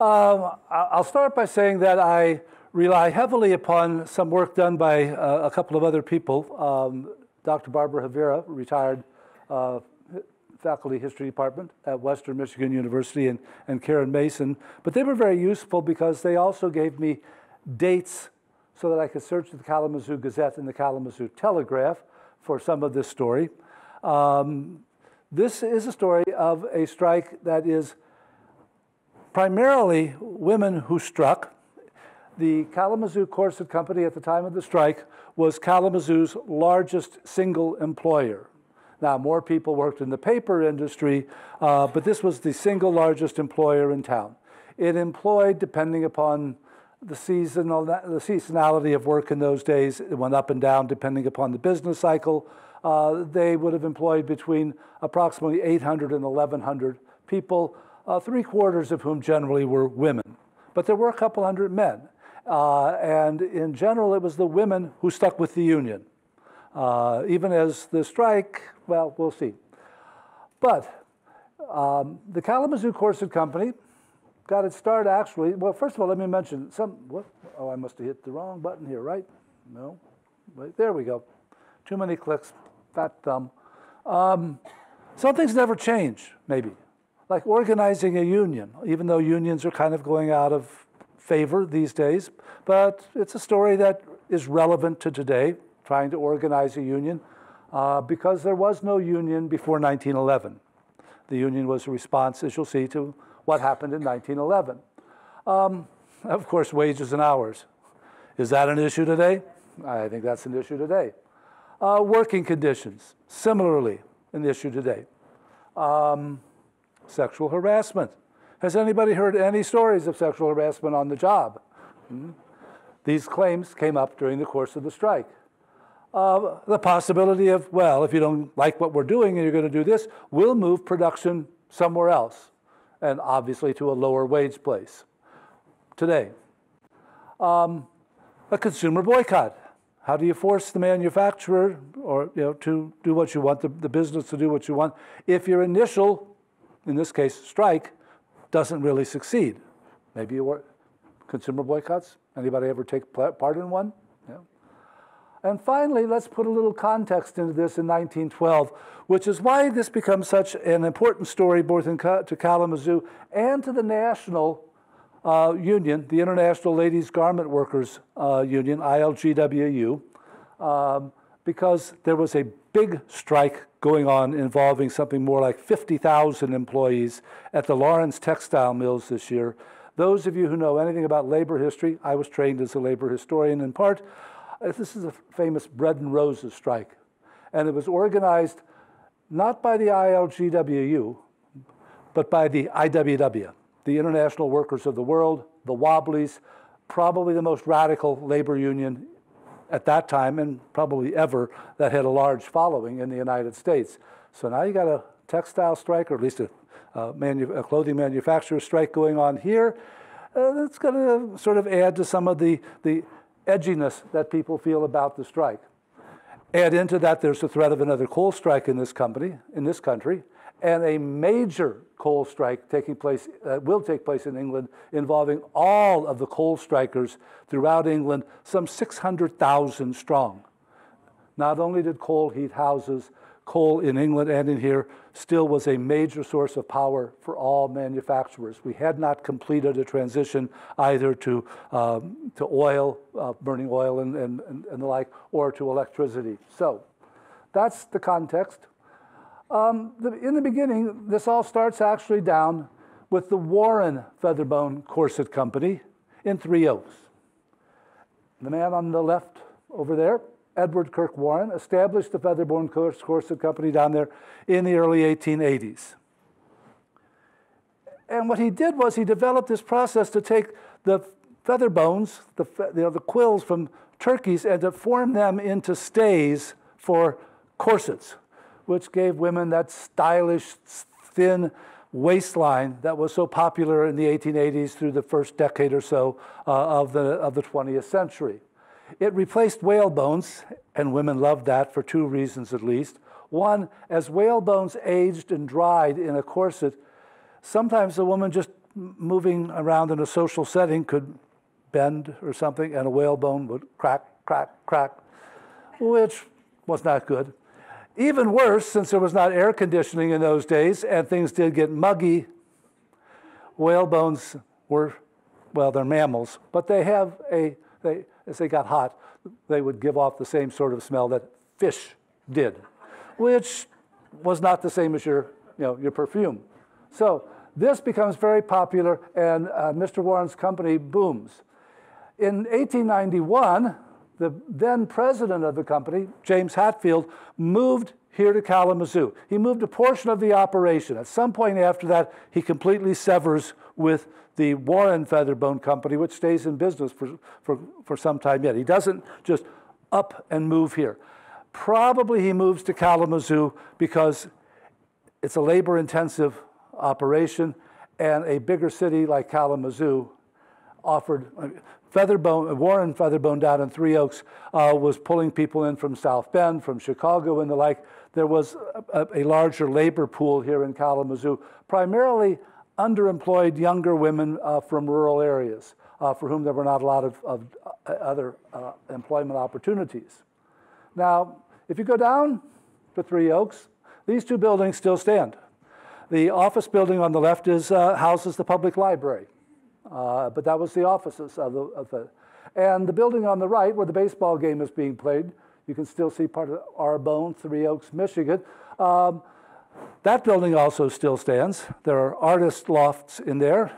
I'll start by saying that I rely heavily upon some work done by a couple of other people. Dr. Barbara Havira, retired faculty history department at Western Michigan University, and Karen Mason. But they were very useful because they also gave me dates so that I could search the Kalamazoo Gazette and the Kalamazoo Telegraph for some of this story. This is a story of a strike that is primarily women who struck. The Kalamazoo Corset Company at the time of the strike was Kalamazoo's largest single employer. Now, more people worked in the paper industry, but this was the single largest employer in town. It employed, depending upon the seasonality of work in those days, it went up and down depending upon the business cycle. They would have employed between approximately 800 and 1,100 people, 3/4 of whom generally were women. But there were a couple hundred men. And in general, it was the women who stuck with the union. Even as the strike, well, we'll see. But the Kalamazoo Corset Company got its start actually, well, first of all, let me mention I must have hit the wrong button here, right? No, wait, there we go. Too many clicks, fat thumb. Some things never change, maybe. Like organizing a union, even though unions are kind of going out of favor these days, but it's a story that is relevant to today, trying to organize a union, because there was no union before 1911. The union was a response, as you'll see, to what happened in 1911. Of course, wages and hours. Is that an issue today? I think that's an issue today. Working conditions, similarly an issue today. Sexual harassment. Has anybody heard any stories of sexual harassment on the job? These claims came up during the course of the strike. The possibility of, well, if you don't like what we're doing and you're going to do this, we'll move production somewhere else, and obviously to a lower wage place. Today, a consumer boycott. How do you force the manufacturer or to do what you want, the business to do what you want, if your initial, in this case, strike, doesn't really succeed? Maybe you work consumer boycotts. Anybody ever take part in one? Yeah. And finally, let's put a little context into this in 1912, which is why this becomes such an important story both to Kalamazoo and to the national union, the International Ladies Garment Workers Union, ILGWU, because there was a big strike going on involving something more like 50,000 employees at the Lawrence textile mills this year. Those of you who know anything about labor history, I was trained as a labor historian in part, this is a famous Bread and Roses strike. And it was organized not by the ILGWU, but by the IWW, the International Workers of the World, the Wobblies, probably the most radical labor union at that time and probably ever that had a large following in the United States. So now you got a textile strike, or at least a clothing manufacturer strike going on here. That's going to sort of add to some of the edginess that people feel about the strike. Add into that, there's the threat of another coal strike in this country, and a major coal strike will take place in England, involving all of the coal strikers throughout England, some 600,000 strong. Not only did coal heat houses, coal in England and in here still was a major source of power for all manufacturers. We had not completed a transition either to oil, burning oil and the like, or to electricity. So that's the context. In the beginning, this all starts actually down with the Warren Featherbone Corset Company in Three Oaks. The man on the left over there, Edward Kirk Warren, established the Featherbone Corset Company down there in the early 1880s. And what he did was he developed this process to take the feather bones, the quills from turkeys, and to form them into stays for corsets, which gave women that stylish, thin waistline that was so popular in the 1880s through the first decade or so of the 20th century. It replaced whalebones, and women loved that for two reasons at least. One, as whalebones aged and dried in a corset, sometimes the woman just moving around in a social setting could bend or something, and a whalebone would crack, crack, crack, which was not good. Even worse, since there was not air conditioning in those days and things did get muggy, whalebones were, well, they're mammals, but they have as they got hot, they would give off the same sort of smell that fish did, which was not the same as your perfume. So this becomes very popular, and Mr. Warren's company booms. In 1891, the then president of the company, James Hatfield, moved here to Kalamazoo. He moved a portion of the operation. At some point after that, he completely severs with the Warren Featherbone Company, which stays in business for some time yet. He doesn't just up and move here. Probably he moves to Kalamazoo because it's a labor-intensive operation, and a bigger city like Kalamazoo offered Warren Featherbone down in Three Oaks was pulling people in from South Bend, from Chicago and the like. There was a larger labor pool here in Kalamazoo, primarily underemployed younger women from rural areas for whom there were not a lot of other employment opportunities. Now, if you go down to Three Oaks, these two buildings still stand. The office building on the left houses the public library. But that was the offices of the, and the building on the right where the baseball game is being played, you can still see part of Arbonne, Three Oaks, Michigan. That building also still stands. There are artist lofts in there.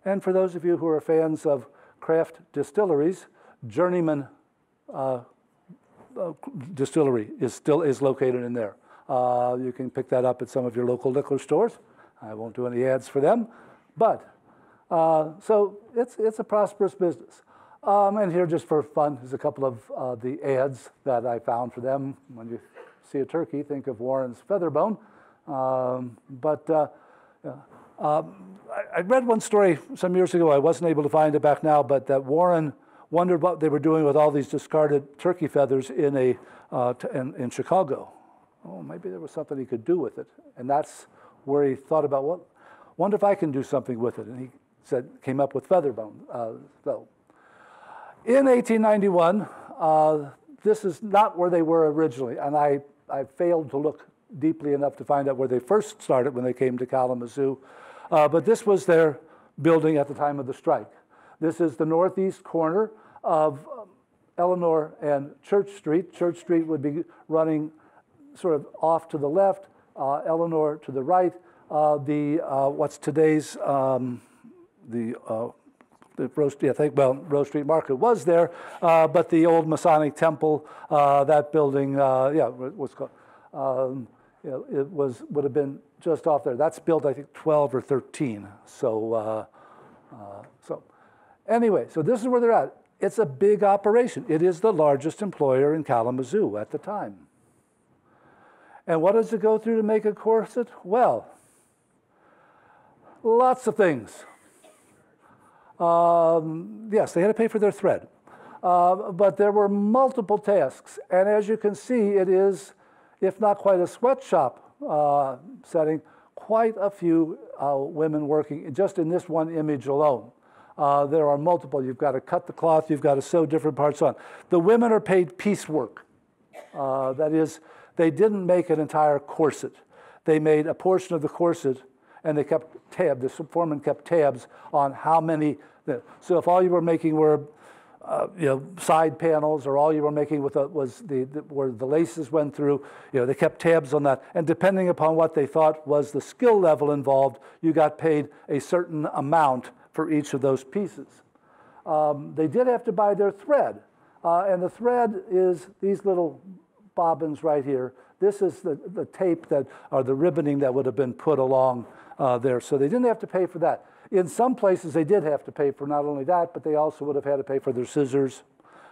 And for those of you who are fans of craft distilleries, Journeyman Distillery is located in there. You can pick that up at some of your local liquor stores. I won't do any ads for them, but so it's a prosperous business. And here, just for fun, is a couple of the ads that I found for them. When you see a turkey, think of Warren's Featherbone. I read one story some years ago. I wasn't able to find it back now, but that Warren wondered what they were doing with all these discarded turkey feathers in Chicago. Oh, maybe there was something he could do with it. And that's where he thought about, well, wonder if I can do something with it. And he came up with Featherbone. In 1891, this is not where they were originally, and I failed to look deeply enough to find out where they first started when they came to Kalamazoo, but this was their building at the time of the strike. This is the northeast corner of Eleanor and Church Street. Church Street would be running sort of off to the left, Eleanor to the right. What's today's Rose Street Market was there, but the old Masonic Temple, that building, was called, it would have been just off there. That's built, I think, 12 or 13. So anyway, so this is where they're at. It's a big operation. It is the largest employer in Kalamazoo at the time. And what does it go through to make a corset? Well, lots of things. Yes, they had to pay for their thread. But there were multiple tasks. And as you can see, it is, if not quite a sweatshop setting, quite a few women working just in this one image alone. There are multiple. You've got to cut the cloth. You've got to sew different parts on. The women are paid piecework. That is, they didn't make an entire corset. They made a portion of the corset, and they kept tabs. The foreman kept tabs on how many. So if all you were making were, side panels, or all you were making with was where the laces went through, they kept tabs on that. And depending upon what they thought was the skill level involved, you got paid a certain amount for each of those pieces. They did have to buy their thread, and the thread is these little bobbins right here. This is the tape or the ribboning that would have been put along there. So they didn't have to pay for that. In some places, they did have to pay for not only that, but they also would have had to pay for their scissors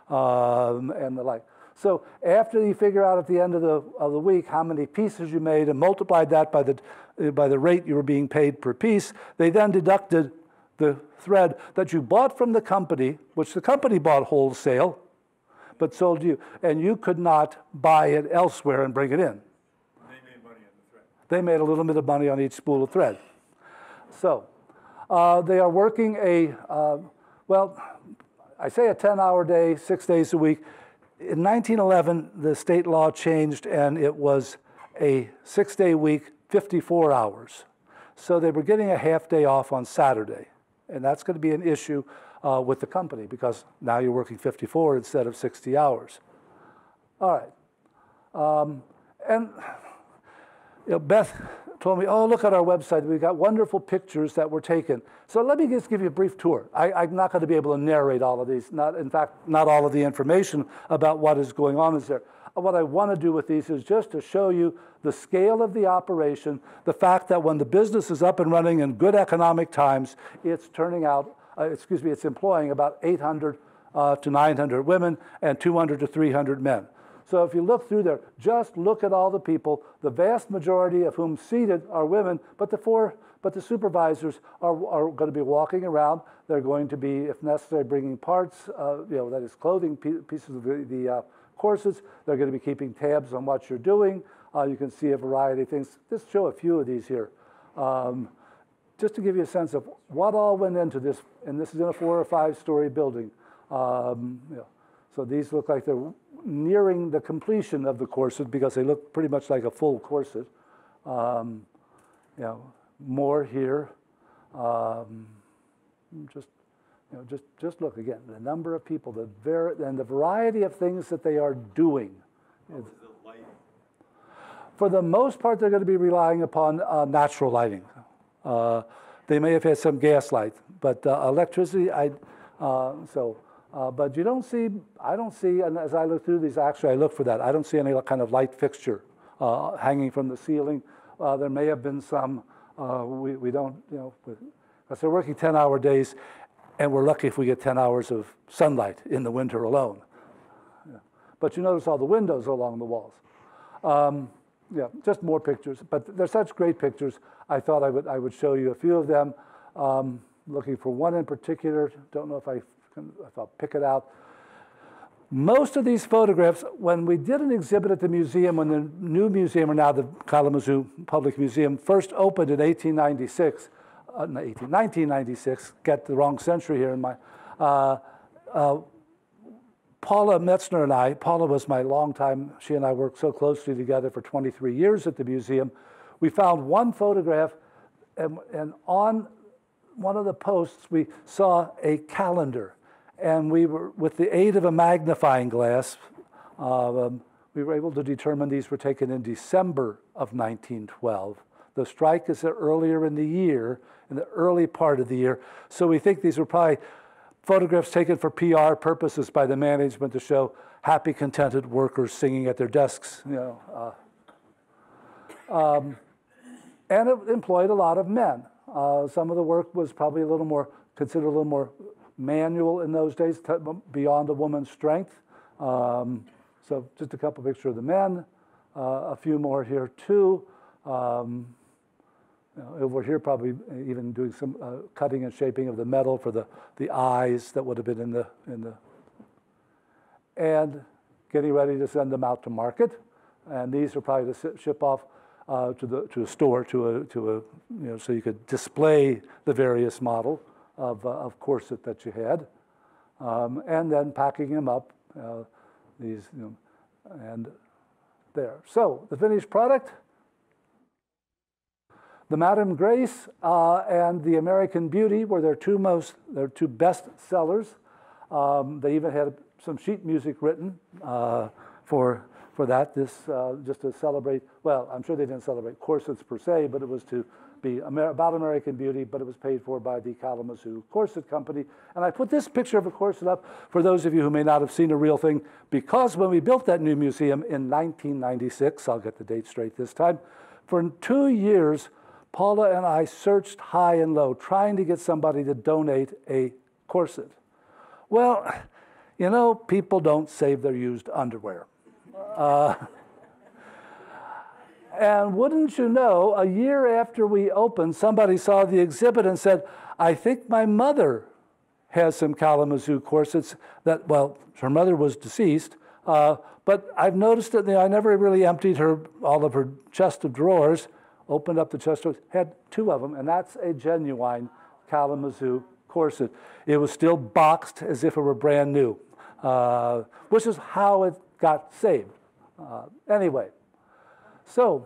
and the like. So after you figure out at the end of the week how many pieces you made and multiplied that by the rate you were being paid per piece, they then deducted the thread that you bought from the company, which the company bought wholesale, but sold to you, and you could not buy it elsewhere and bring it in. They made money on the thread. They made a little bit of money on each spool of thread. So They are working well, I say a 10-hour day, 6 days a week. In 1911, the state law changed, and it was a 6-day week, 54 hours. So they were getting a half day off on Saturday. And that's going to be an issue with the company, because now you're working 54 instead of 60 hours. All right. And Beth told me, oh, look at our website. We've got wonderful pictures that were taken. So let me just give you a brief tour. I'm not going to be able to narrate all of these. In fact, not all of the information about what is going on is there. What I want to do with these is just to show you the scale of the operation, the fact that when the business is up and running in good economic times, it's turning out, it's employing about 800 to 900 women and 200 to 300 men. So if you look through there, just look at all the people, the vast majority of whom seated are women, but the supervisors are going to be walking around. They're going to be, if necessary, bringing parts, that is clothing, pieces of the corsets. They're going to be keeping tabs on what you're doing. You can see a variety of things. Just show a few of these here. Just to give you a sense of what all went into this, and this is in a 4 or 5 story building. So these look like they're nearing the completion of the corset because they look pretty much like a full corset. More here. Just look again. The number of people, and the variety of things that they are doing. For the most part, they're going to be relying upon natural lighting. They may have had some gas light, but electricity, but you don't see, I don't see, and as I look through these, actually I look for that. I don't see any kind of light fixture hanging from the ceiling. There may have been some, we don't, because they're working 10-hour days, and we're lucky if we get 10 hours of sunlight in the winter alone. Yeah. But you notice all the windows along the walls. Just more pictures, but they're such great pictures. I thought I would show you a few of them. Looking for one in particular, don't know if I'll pick it out. Most of these photographs, when we did an exhibit at the museum, when the new museum, or now the Kalamazoo Public Museum, first opened in 1996, get the wrong century here in my, Paula Metzner and I, Paula was my longtime, she and I worked so closely together for 23 years at the museum. We found one photograph, and on one of the posts, we saw a calendar. And we were, with the aid of a magnifying glass, we were able to determine these were taken in December of 1912. The strike is earlier in the year, in the early part of the year. So we think these were probably photographs taken for PR purposes by the management to show happy, contented workers singing at their desks. And it employed a lot of men. Some of the work was probably considered a little more manual in those days, beyond a woman's strength. So just a couple pictures of the men, a few more here too. Over here, probably even doing some cutting and shaping of the metal for the eyes that would have been in the, and getting ready to send them out to market. And these are probably to ship off to a store, so you could display the various model of corset that you had, and then packing them up. And there. So the finished product. The Madame Grace and the American Beauty were their two best sellers. They even had some sheet music written for that. This just to celebrate. Well, I'm sure they didn't celebrate corsets per se, but it was to be about American Beauty. But it was paid for by the Kalamazoo Corset Company. And I put this picture of a corset up for those of you who may not have seen a real thing, because when we built that new museum in 1996, I'll get the date straight this time, for 2 years. Paula and I searched high and low, trying to get somebody to donate a corset. Well, people don't save their used underwear. And wouldn't you know, a year after we opened, somebody saw the exhibit and said, I think my mother has some Kalamazoo corsets that, well, her mother was deceased, but I've noticed that I never really emptied all of her chest of drawers. Opened up the chest of drawers, had 2 of them, and that's a genuine Kalamazoo Corset. It was still boxed as if it were brand new, which is how it got saved. Anyway, so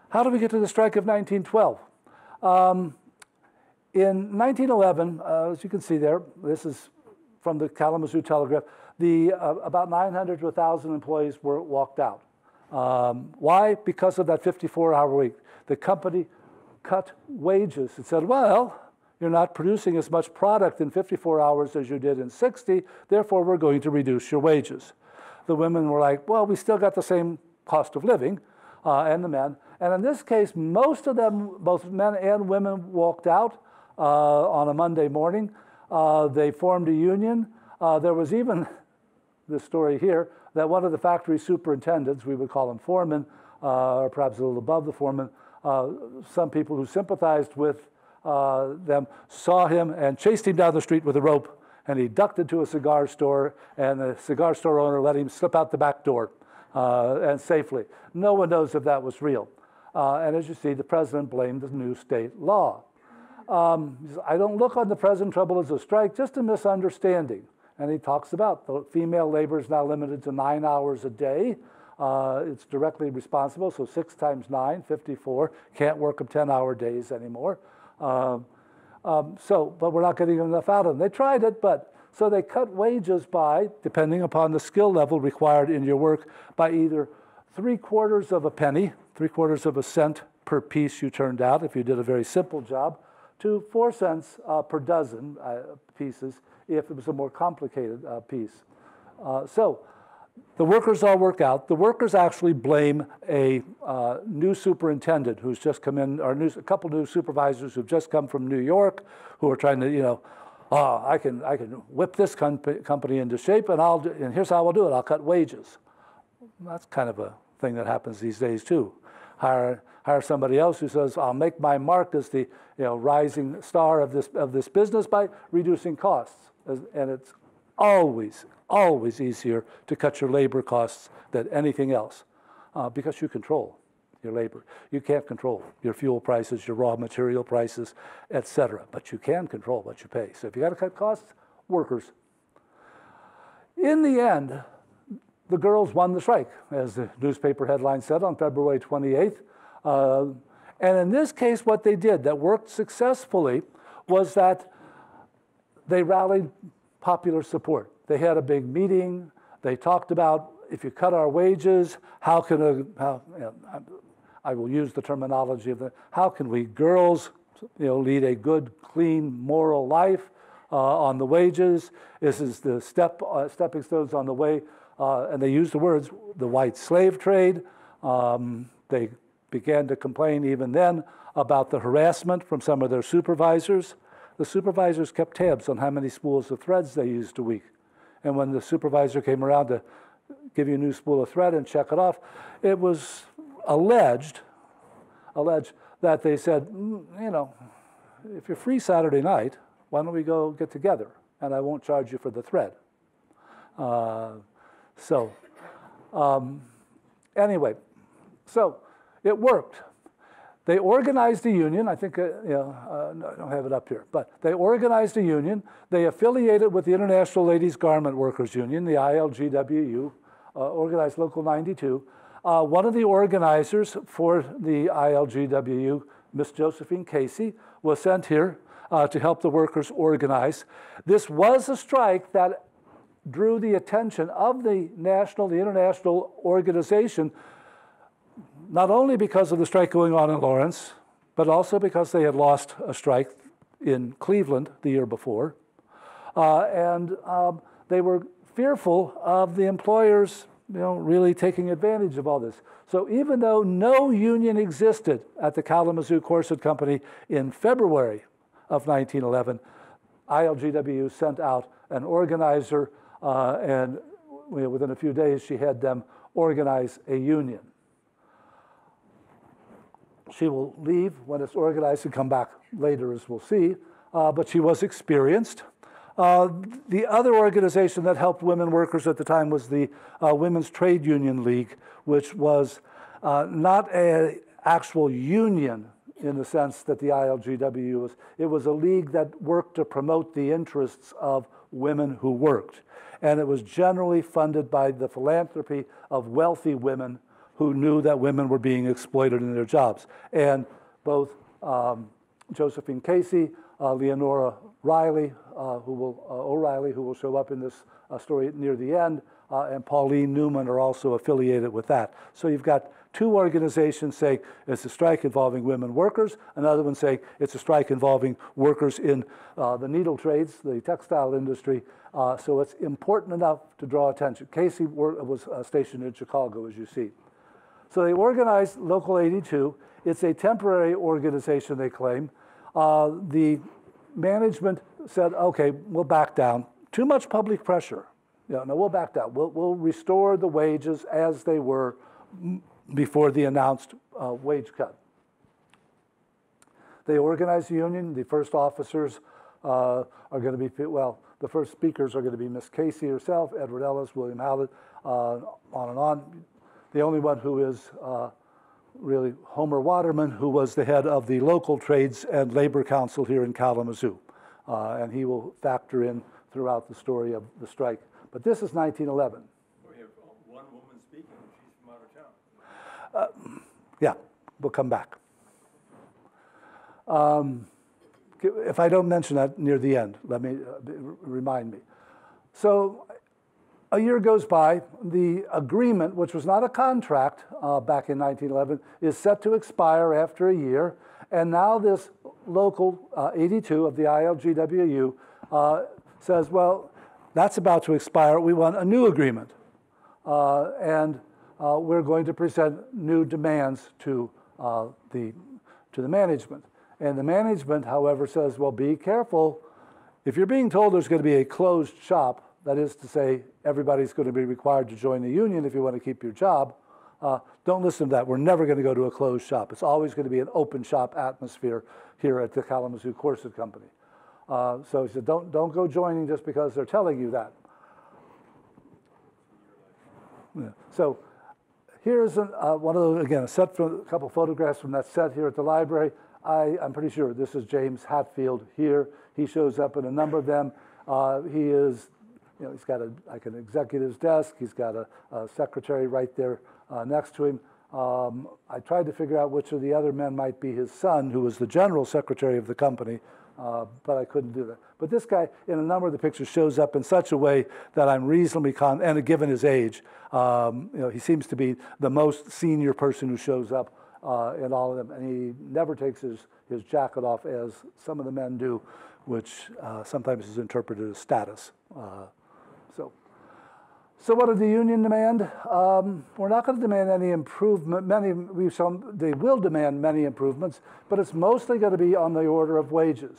how do we get to the strike of 1912? In 1911, as you can see there, this is from the Kalamazoo Telegraph, about 900 to 1,000 employees were walked out. Why? Because of that 54-hour week. The company cut wages. It said, well, you're not producing as much product in 54 hours as you did in 60, therefore we're going to reduce your wages. The women were like, well, we still got the same cost of living, and the men. And in this case, most of them, both men and women, walked out on a Monday morning. They formed a union. There was even this story here that one of the factory superintendents, we would call him foreman, or perhaps a little above the foreman, some people who sympathized with them saw him and chased him down the street with a rope, and he ducked into a cigar store, and the cigar store owner let him slip out the back door and safely. No one knows if that was real. And as you see, the president blamed the new state law. I don't look on the present trouble as a strike, just a misunderstanding. And he talks about the female labor is now limited to 9 hours a day. It's directly responsible, so 6 times 9, 54. Can't work them 10-hour days anymore. But we're not getting enough out of them. They tried it, but so they cut wages by, depending upon the skill level required in your work, by either 3/4 of a penny, 3/4 of a cent per piece you turned out if you did a very simple job, to 4 cents per dozen pieces if it was a more complicated piece. So the workers all work out. The workers actually blame a new superintendent who's just come in, or a couple new supervisors who've just come from New York, who are trying to, I can whip this company into shape, and here's how I'll do it. I'll cut wages. That's kind of a thing that happens these days too. Hire somebody else who says, I'll make my mark as the rising star of this business by reducing costs. And it's always easier to cut your labor costs than anything else because you control your labor. You can't control your fuel prices, your raw material prices, etc. But you can control what you pay. So if you got to cut costs, workers. In the end, the girls won the strike, as the newspaper headline said on February 28th. And in this case, what they did that worked successfully was that they rallied popular support. They had a big meeting. They talked about, if you cut our wages, I will use the terminology of how can we girls, lead a good, clean, moral life on the wages? This is the stepping stones on the way. And they used the words, the white slave trade. They began to complain even then about the harassment from some of their supervisors. The supervisors kept tabs on how many spools of threads they used a week. And when the supervisor came around to give you a new spool of thread and check it off, it was alleged that they said, if you're free Saturday night, why don't we go get together? And I won't charge you for the thread. Anyway, so it worked. They organized a union. I think, I don't have it up here, but they organized a union. They affiliated with the International Ladies Garment Workers Union, the ILGWU, organized Local 92. One of the organizers for the ILGWU, Miss Josephine Casey, was sent here to help the workers organize. This was a strike that drew the attention of the international organization, not only because of the strike going on in Lawrence, but also because they had lost a strike in Cleveland the year before. And they were fearful of the employers really taking advantage of all this. So even though no union existed at the Kalamazoo Corset Company in February of 1911, ILGWU sent out an organizer, and within a few days she had them organize a union. She will leave when it's organized and come back later, as we'll see, but she was experienced. The other organization that helped women workers at the time was the Women's Trade Union League, which was not an actual union in the sense that the ILGW was a league that worked to promote the interests of women who worked. And it was generally funded by the philanthropy of wealthy women who knew that women were being exploited in their jobs. And both Josephine Casey, Leonora O'Reilly, who will show up in this story near the end, and Pauline Newman are also affiliated with that. So you've got two organizations saying it's a strike involving women workers, another one saying it's a strike involving workers in the needle trades, the textile industry. So it's important enough to draw attention. Casey was stationed in Chicago, as you see. So they organized Local 82. It's a temporary organization, they claim. The management said, okay, we'll back down. Too much public pressure. No, we'll back down. We'll restore the wages as they were before the announced wage cut. They organized the union. The first officers are going to be, well, the first speakers are going to be Miss Casey herself, Edward Ellis, William Hallett, on and on. The only one who is really Homer Waterman, who was the head of the local trades and labor council here in Kalamazoo. And he will factor in throughout the story of the strike. But this is 1911. We have one woman speaking, she's from out of town. Yeah, we'll come back. If I don't mention that near the end, let me remind me. So a year goes by. The agreement, which was not a contract back in 1911, is set to expire after a year. And now this Local 82 of the ILGWU says, well, that's about to expire. We want a new agreement. And we're going to present new demands to the management. And the management, however, says, well, be careful. If you're being told there's going to be a closed shop, that is to say, everybody's going to be required to join the union if you want to keep your job, don't listen to that. We're never going to go to a closed shop. It's always going to be an open shop atmosphere here at the Kalamazoo Corset Company. So he said, don't go joining just because they're telling you that. Yeah. So here's one of those, again, a couple photographs from that set here at the library. I'm pretty sure this is James Hatfield here. He shows up in a number of them. He is, he's got like an executive's desk. He's got a secretary right there next to him. I tried to figure out which of the other men might be his son, who was the general secretary of the company, but I couldn't do that. But this guy, in a number of the pictures, shows up in such a way that I'm reasonably and given his age, he seems to be the most senior person who shows up in all of them, and he never takes his jacket off, as some of the men do, which sometimes is interpreted as status. So what did the union demand? We're not going to demand any improvement. They will demand many improvements, but it's mostly going to be on the order of wages.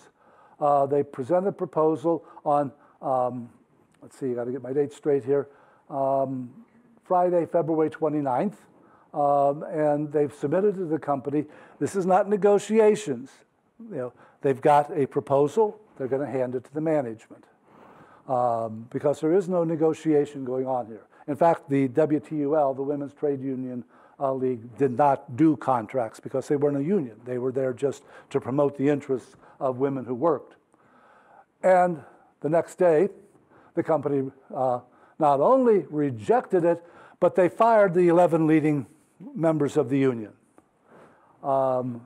They presented a proposal on, let's see, I got to get my dates straight here, Friday, February 29th. And they've submitted to the company. This is not negotiations. They've got a proposal. They're going to hand it to the management because there is no negotiation going on here. In fact, the WTUL, the Women's Trade Union League, did not do contracts because they weren't a union. They were there just to promote the interests of women who worked. And the next day, the company not only rejected it, but they fired the 11 leading members of the union. And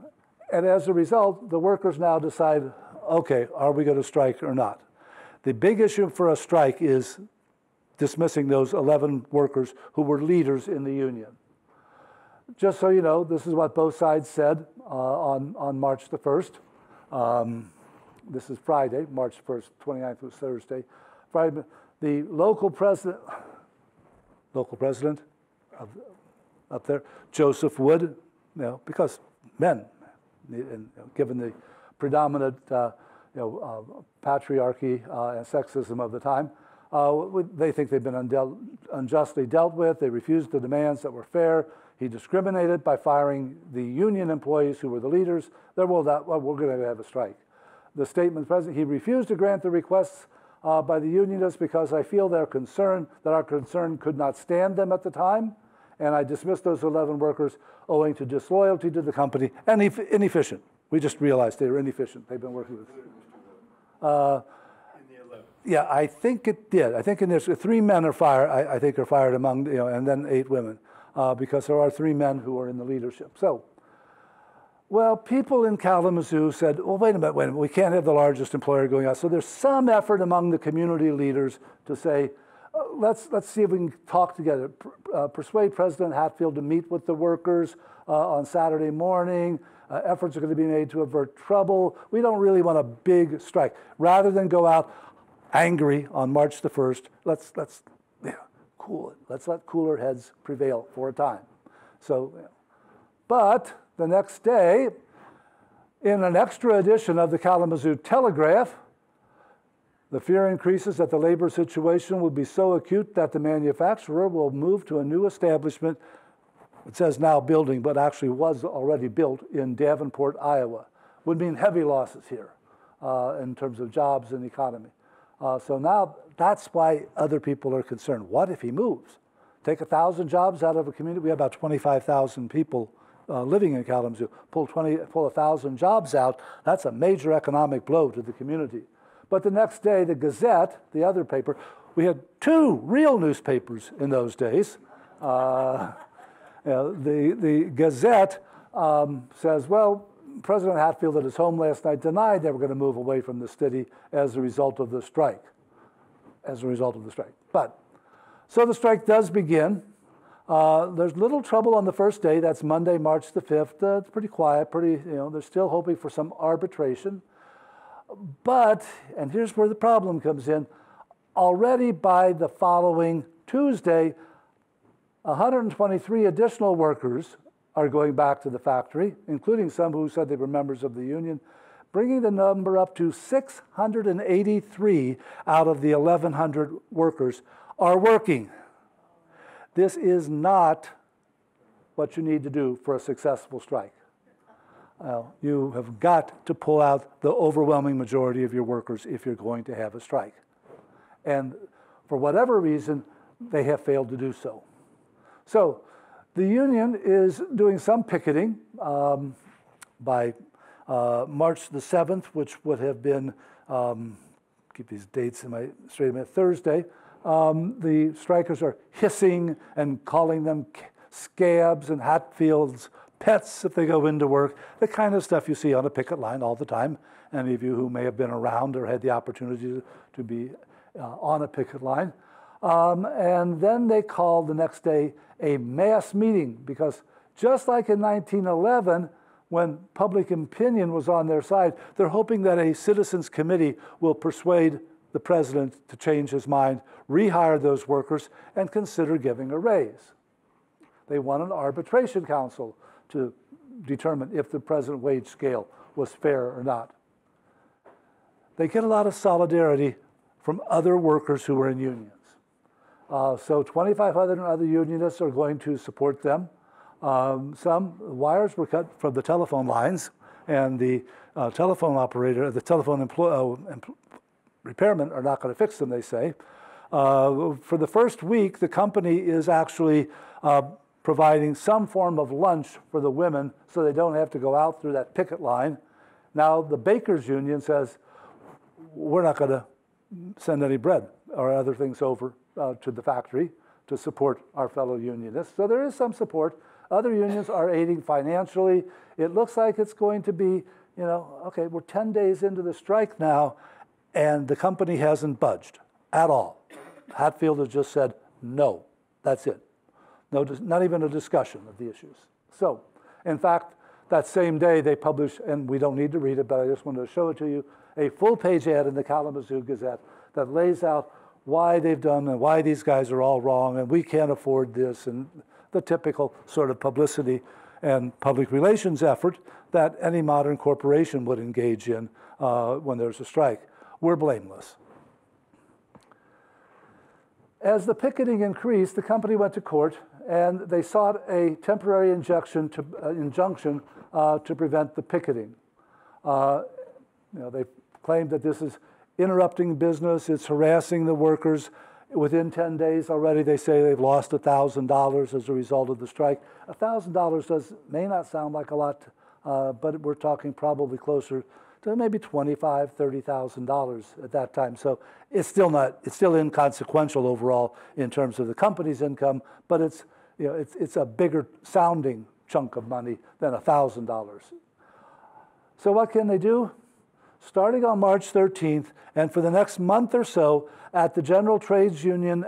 as a result, the workers now decide, okay, are we going to strike or not? The big issue for a strike is dismissing those 11 workers who were leaders in the union. Just so you know, this is what both sides said on March the 1st. This is Friday, March 1st, 29th was Thursday. Friday, the local president up there, Joseph Wood, because men, and given the predominant patriarchy and sexism of the time, they think they've been unjustly dealt with. They refused the demands that were fair. He discriminated by firing the union employees who were the leaders. We're going to have a strike. The statement, President, he refused to grant the requests by the unionists because I feel their concern, that our concern could not stand them at the time, and I dismissed those 11 workers owing to disloyalty to the company and inefficient. We just realized they were inefficient. They've been working with In the 11. yeah, I think it did. I think in this, 3 men are fired. I think are fired among, and then 8 women, because there are 3 men who are in the leadership. So, well, people in Kalamazoo said, well, wait a minute, we can't have the largest employer going out. So there's some effort among the community leaders to say, let's see if we can talk together, persuade President Hatfield to meet with the workers on Saturday morning. Efforts are going to be made to avert trouble. We don't really want a big strike. Rather than go out angry on March the 1st, let's cool it. Let's let cooler heads prevail for a time. So, but the next day, in an extra edition of the Kalamazoo Telegraph, the fear increases that the labor situation will be so acute that the manufacturer will move to a new establishment. It says now building, but actually was already built in Davenport, Iowa. Would mean heavy losses here in terms of jobs and economy. So now that's why other people are concerned. What if he moves? Take 1,000 jobs out of a community. We have about 25,000 people living in Kalamazoo. Pull 1,000 jobs out. That's a major economic blow to the community. But the next day, the Gazette, the other paper, we had 2 real newspapers in those days. The Gazette says, well, President Hatfield at his home last night denied they were going to move away from the city as a result of the strike. But, so the strike does begin. There's little trouble on the first day. That's Monday, March the 5th. It's pretty quiet, they're still hoping for some arbitration. But, and here's where the problem comes in, already by the following Tuesday, 123 additional workers are going back to the factory, including some who said they were members of the union, bringing the number up to 683 out of the 1,100 workers are working. This is not what you need to do for a successful strike. You have got to pull out the overwhelming majority of your workers if you're going to have a strike. And for whatever reason, they have failed to do so. So the union is doing some picketing by March the 7th, which would have been, keep these dates in my straight a minute, Thursday. The strikers are hissing and calling them scabs and Hatfield's pets if they go into work, the kind of stuff you see on a picket line all the time. Any of you who may have been around or had the opportunity to be on a picket line. And then they called the next day a mass meeting, because just like in 1911, when public opinion was on their side, they're hoping that a citizens committee will persuade the president to change his mind, rehire those workers, and consider giving a raise. They want an arbitration council to determine if the present wage scale was fair or not. They get a lot of solidarity from other workers who were in unions. So 2,500 other unionists are going to support them. Some wires were cut from the telephone lines, and the telephone operator, the telephone repairmen are not going to fix them, they say. For the first week, the company is actually providing some form of lunch for the women so they don't have to go out through that picket line. Now, the bakers union says, we're not going to send any bread or other things over to the factory to support our fellow unionists. So there is some support. Other unions are aiding financially. It looks like it's going to be, okay, we're 10 days into the strike now, and the company hasn't budged at all. Hatfield has just said, no, that's it. No, not even a discussion of the issues. So, in fact, that same day they published, and we don't need to read it, but I just wanted to show it to you, a full-page ad in the Kalamazoo Gazette that lays out why they've done and why these guys are all wrong and we can't afford this, and the typical sort of publicity and public relations effort that any modern corporation would engage in when there's a strike. We're blameless. As the picketing increased, the company went to court and they sought a temporary injunction to prevent the picketing. They claimed that this is interrupting business, it's harassing the workers, Within 10 days already, they say they've lost $1,000 as a result of the strike. $1,000 may not sound like a lot, but we're talking probably closer to maybe $25,000, $30,000 at that time. So it's still inconsequential overall in terms of the company's income, but it's a bigger sounding chunk of money than $1,000. So what can they do? Starting on March 13th, and for the next month or so, at the General Trades Union,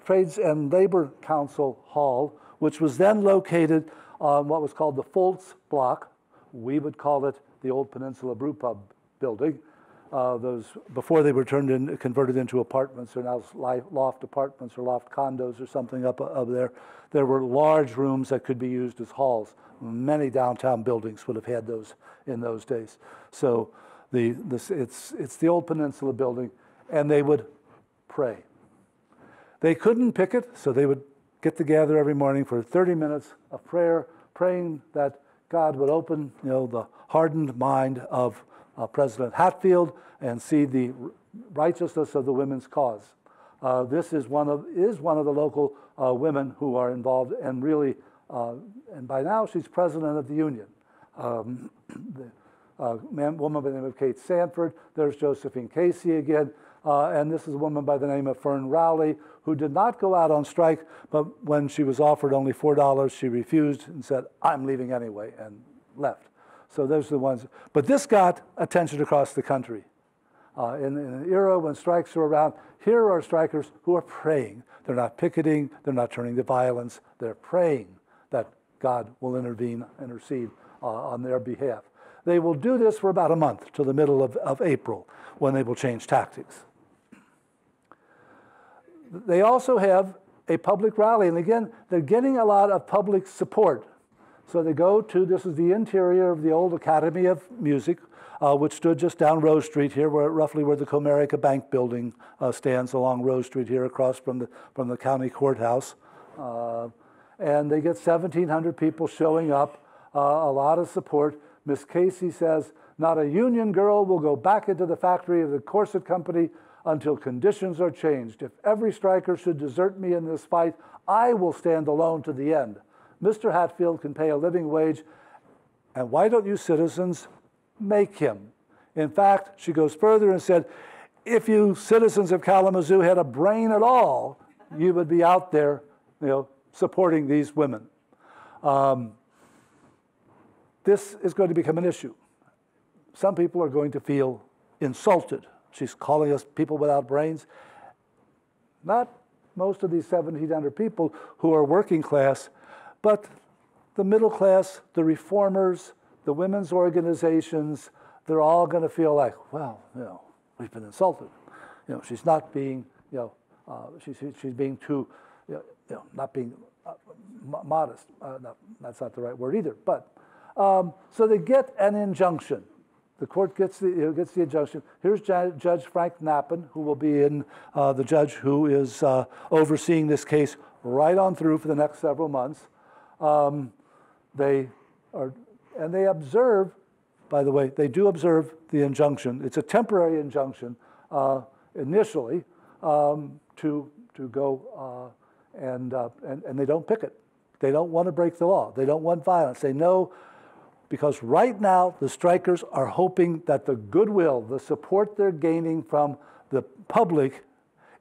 Trades and Labor Council Hall, which was then located on what was called the Fultz Block. We would call it the old Peninsula Brew Pub building. Those, before they were converted into apartments, they're now loft apartments or loft condos or something up there. There were large rooms that could be used as halls. Many downtown buildings would have had those in those days. So it's the old Peninsula building, and they would pray. They couldn't picket, so they would get together every morning for 30 minutes of prayer, praying that God would open, the hardened mind of President Hatfield and see the righteousness of the women's cause. This is one of the local women who are involved, and really, and by now she's president of the union. Woman by the name of Kate Sanford. There's Josephine Casey again. And this is a woman by the name of Fern Rowley, who did not go out on strike, but when she was offered only $4, she refused and said, I'm leaving anyway, and left. So those are the ones. But this got attention across the country. In an era when strikes are around, here are strikers who are praying. They're not picketing, they're not turning to violence, they're praying that God will intercede on their behalf. They will do this for about a month, to the middle of April, when they will change tactics. They also have a public rally, and again, they're getting a lot of public support. So they go to, this is the interior of the old Academy of Music, which stood just down Rose Street here, roughly where the Comerica Bank building stands, along Rose Street here, across from the county courthouse. And they get 1,700 people showing up, a lot of support. Miss Casey says, not a union girl will go back into the factory of the Corset Company until conditions are changed. If every striker should desert me in this fight, I will stand alone to the end. Mr. Hatfield can pay a living wage, and why don't you citizens make him? In fact, she goes further and said, if you citizens of Kalamazoo had a brain at all, you would be out there, supporting these women. This is going to become an issue. Some people are going to feel insulted. She's calling us people without brains. Not most of these 1,700 people who are working class, but the middle class, the reformers, the women's organizations, they're all going to feel like, well, we've been insulted. She's not being, she's being too, not being modest. No, that's not the right word either. But so they get an injunction. The court gets the injunction. Here's Judge Frank Knappen, who will be the judge who is overseeing this case right on through for the next several months. They observe, by the way, they do observe the injunction. It's a temporary injunction initially to go and they don't picket. They don't want to break the law. They don't want violence. They know. Because right now, the strikers are hoping that the goodwill, the support they're gaining from the public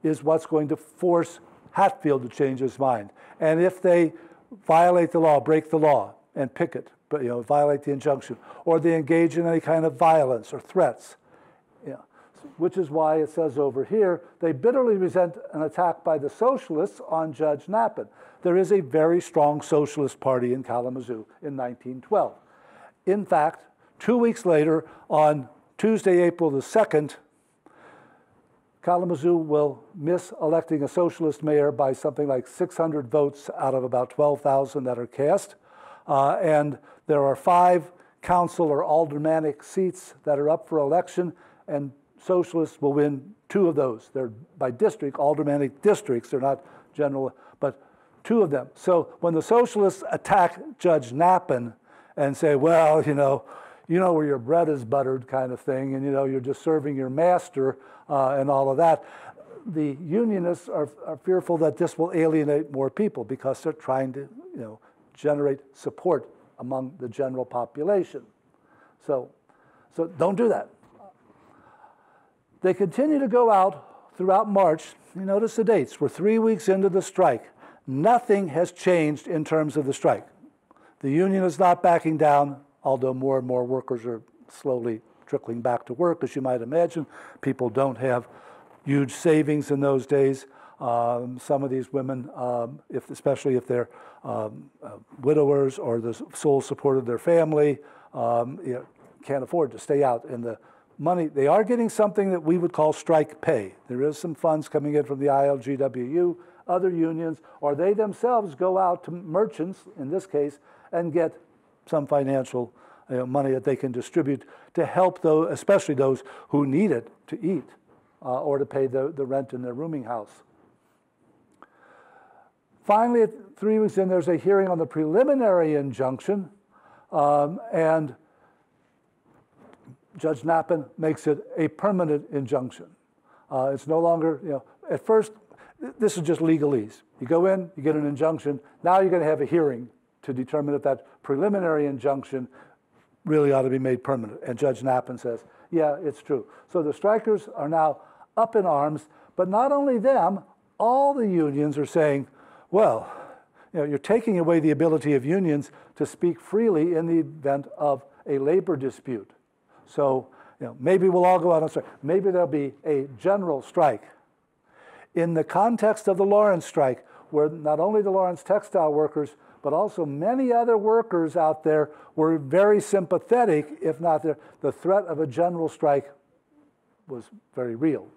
is what's going to force Hatfield to change his mind. And if they violate the law, break the law, and picket, violate the injunction, or they engage in any kind of violence or threats, which is why it says over here, they bitterly resent an attack by the socialists on Judge Knappen. There is a very strong socialist party in Kalamazoo in 1912. In fact, 2 weeks later, on Tuesday, April the 2nd, Kalamazoo will miss electing a socialist mayor by something like 600 votes out of about 12,000 that are cast. And there are 5 council or aldermanic seats that are up for election, and socialists will win 2 of those. They're by district, aldermanic districts. They're not general, but 2 of them. So when the socialists attack Judge Knappen, and say, well, you know where your bread is buttered kind of thing, and you're just serving your master and all of that. the unionists are fearful that this will alienate more people because they're trying to, generate support among the general population. So don't do that. They continue to go out throughout March. You notice the dates. We're 3 weeks into the strike. Nothing has changed in terms of the strike. The union is not backing down, although more and more workers are slowly trickling back to work, as you might imagine. People don't have huge savings in those days. Some of these women, especially if they're widowers or the sole support of their family, can't afford to stay out in the money. They are getting something that we would call strike pay. There is some funds coming in from the ILGWU, other unions, or they themselves go out to merchants, in this case, and get some financial money that they can distribute to help those, especially those who need it to eat or to pay the rent in their rooming house. Finally, 3 weeks in, there's a hearing on the preliminary injunction, and Judge Knappen makes it a permanent injunction. It's no longer, at first, this is just legalese. You go in, you get an injunction, now you're going to have a hearing to determine if that preliminary injunction really ought to be made permanent. And Judge Knappen says, yeah, it's true. So the strikers are now up in arms, but not only them, all the unions are saying, well, you're taking away the ability of unions to speak freely in the event of a labor dispute. So, maybe we'll all go out on strike. Maybe there'll be a general strike. In the context of the Lawrence strike, where not only the Lawrence textile workers, but also many other workers out there were very sympathetic, if not the threat of a general strike was very real.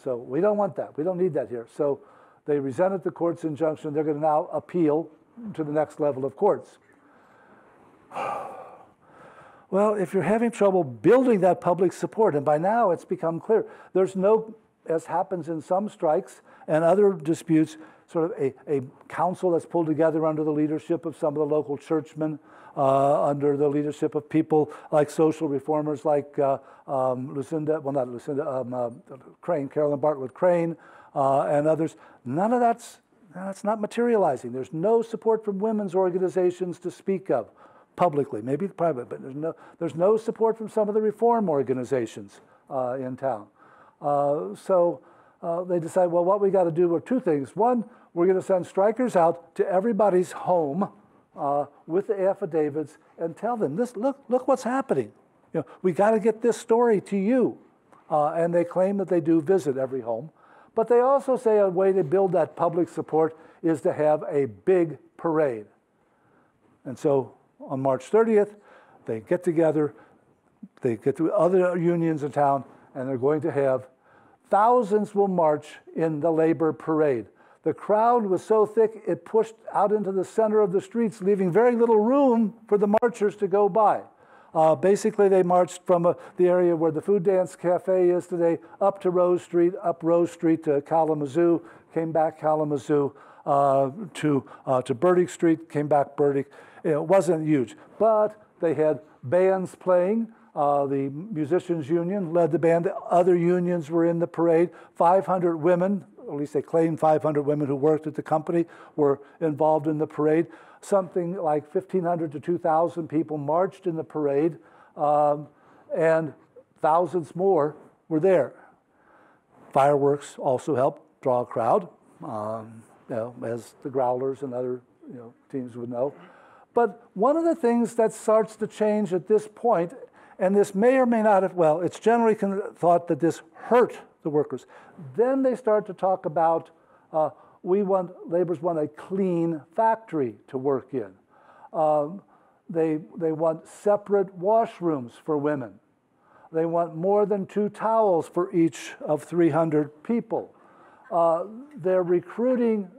So we don't want that. We don't need that here. So they resented the court's injunction. They're going to now appeal to the next level of courts. Well, if you're having trouble building that public support, and by now it's become clear, there's no, as happens in some strikes and other disputes, sort of a council that's pulled together under the leadership of some of the local churchmen, under the leadership of people like social reformers like Crane, Carolyn Bartlett Crane, and others. None of that's not materializing. There's no support from women's organizations to speak of publicly, maybe private, but there's no support from some of the reform organizations in town. So they decide, well, what we got to do are two things. One, we're going to send strikers out to everybody's home with the affidavits and tell them, look what's happening. We got to get this story to you. And they claim that they do visit every home. But they also say a way to build that public support is to have a big parade. And so on March 30th, they get together, they get to other unions in town, and they're going to have thousands will march in the labor parade. The crowd was so thick, it pushed out into the center of the streets, leaving very little room for the marchers to go by. Basically, they marched from the area where the Food Dance Cafe is today, up to Rose Street, up Rose Street to Kalamazoo, came back Kalamazoo to Burdick Street, came back Burdick. It wasn't huge, but they had bands playing. The Musicians Union led the band. Other unions were in the parade. 500 women, at least they claimed 500 women who worked at the company, were involved in the parade. Something like 1,500 to 2,000 people marched in the parade, and thousands more were there. Fireworks also helped draw a crowd, as the Growlers and other teams would know. But one of the things that starts to change at this point, and this may or may not have, well, it's generally thought that this hurt the workers. Then they start to talk about, laborers want a clean factory to work in. They want separate washrooms for women. They want more than 2 towels for each of 300 people. They're recruiting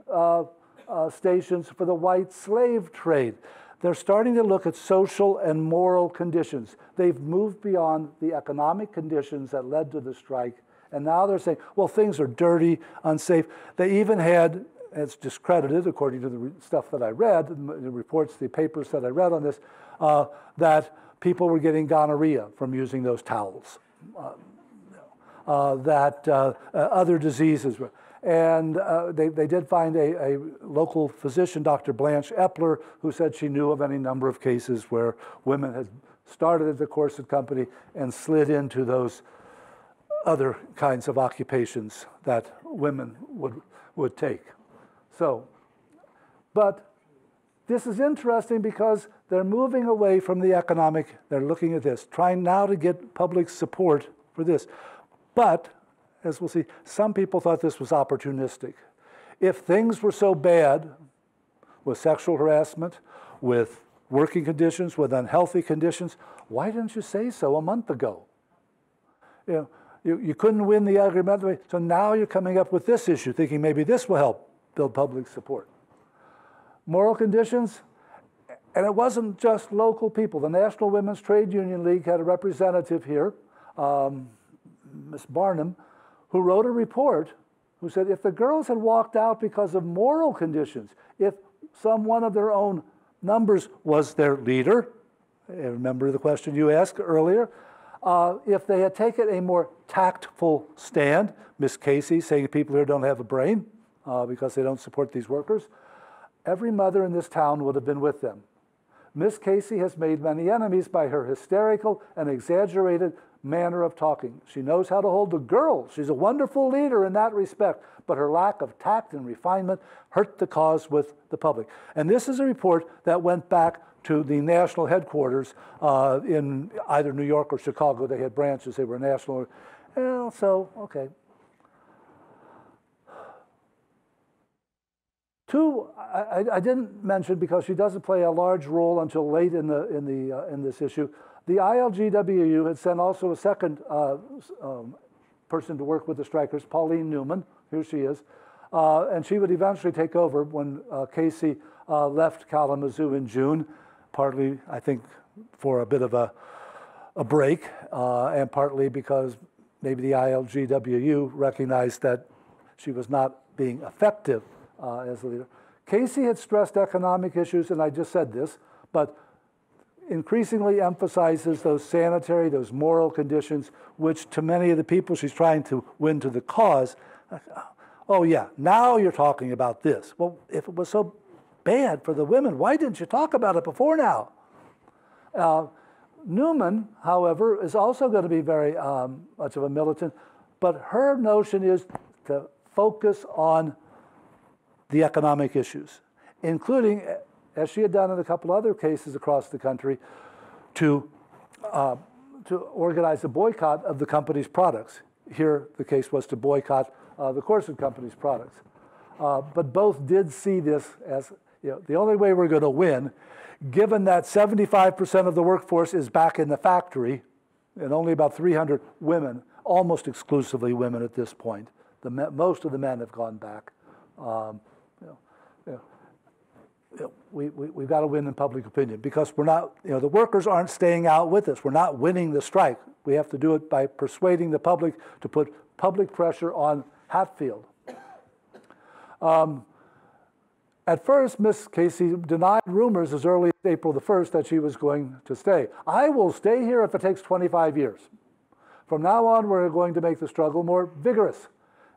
stations for the white slave trade. They're starting to look at social and moral conditions. They've moved beyond the economic conditions that led to the strike, and now they're saying, well, things are dirty, unsafe. They even had, it's discredited according to the stuff that I read, the reports, the papers that I read on this, that people were getting gonorrhea from using those towels. other diseases. And they did find a local physician, Dr. Blanche Epler, who said she knew of any number of cases where women had started at the Corset Company and slid into those other kinds of occupations that women would take. So, but this is interesting because they're moving away from the economic, they're looking at this, trying now to get public support for this. But, as we'll see, some people thought this was opportunistic. If things were so bad with sexual harassment, with working conditions, with unhealthy conditions, why didn't you say so a month ago? You know, you couldn't win the argument, so now you're coming up with this issue, thinking maybe this will help build public support. Moral conditions, and it wasn't just local people. The National Women's Trade Union League had a representative here, Ms. Barnum, who wrote a report who said if the girls had walked out because of moral conditions, if one of their own numbers was their leader, remember the question you asked earlier, if they had taken a more tactful stand, Miss Casey saying people here don't have a brain because they don't support these workers, every mother in this town would have been with them. Miss Casey has made many enemies by her hysterical and exaggerated manner of talking. She knows how to hold the girls. She's a wonderful leader in that respect, but her lack of tact and refinement hurt the cause with the public. And this is a report that went back to the national headquarters in either New York or Chicago. They had branches. They were national. Well, so, okay. Two, I didn't mention because she doesn't play a large role until late in this issue. The ILGWU had sent also a second person to work with the strikers, Pauline Newman. Here she is. And she would eventually take over when Casey left Kalamazoo in June, partly, I think, for a bit of a break, and partly because maybe the ILGWU recognized that she was not being effective as a leader. Casey had stressed economic issues, and I just said this, but increasingly emphasizes those sanitary, those moral conditions, which to many of the people she's trying to win to the cause, oh yeah, now you're talking about this. Well, if it was so bad for the women, why didn't you talk about it before now? Newman, however, is also going to be very much of a militant, but her notion is to focus on the economic issues, including, as she had done in a couple other cases across the country, to organize a boycott of the company's products. Here, the case was to boycott the Corset Company's products. But both did see this as, you know, the only way we're going to win, given that 75% of the workforce is back in the factory, and only about 300 women, almost exclusively women at this point. Most of the men have gone back. We've got to win in public opinion because we're not, the workers aren't staying out with us. We're not winning the strike. We have to do it by persuading the public to put public pressure on Hatfield. At first, Miss Casey denied rumors as early as April the 1st that she was going to stay. I will stay here if it takes 25 years. From now on, we're going to make the struggle more vigorous.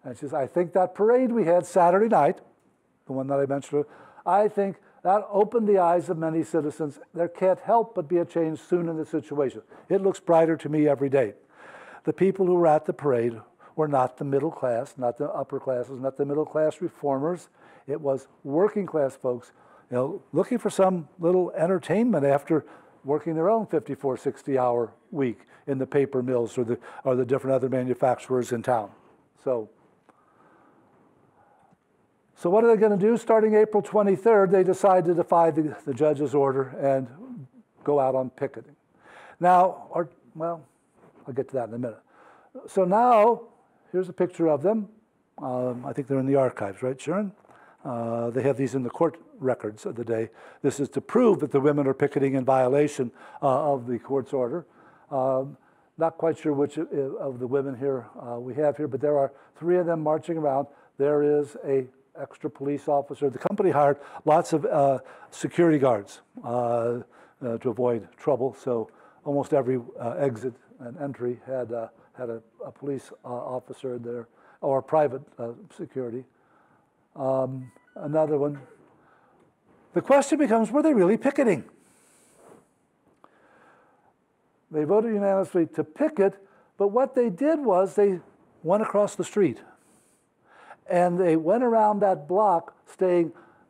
And she says, I think that parade we had Saturday night, the one that I mentioned, I think that opened the eyes of many citizens. There can't help but be a change soon in the situation. It looks brighter to me every day. The people who were at the parade were not the middle class, not the upper classes, not the middle class reformers. It was working class folks, looking for some little entertainment after working their own 54, 60-hour week in the paper mills or the different other manufacturers in town. So what are they going to do? Starting April 23rd, they decide to defy the judge's order and go out on picketing. Now, I'll get to that in a minute. So now, here's a picture of them. I think they're in the archives, right, Sharon? They have these in the court records of the day. This is to prove that the women are picketing in violation of the court's order. Not quite sure which of the women here we have here, but there are 3 of them marching around. There is a extra police officer. The company hired lots of security guards to avoid trouble, so almost every exit and entry had had a police officer there, or private security. Another one. The question becomes, were they really picketing? They voted unanimously to picket, but what they did was they went across the street. And they went around that block,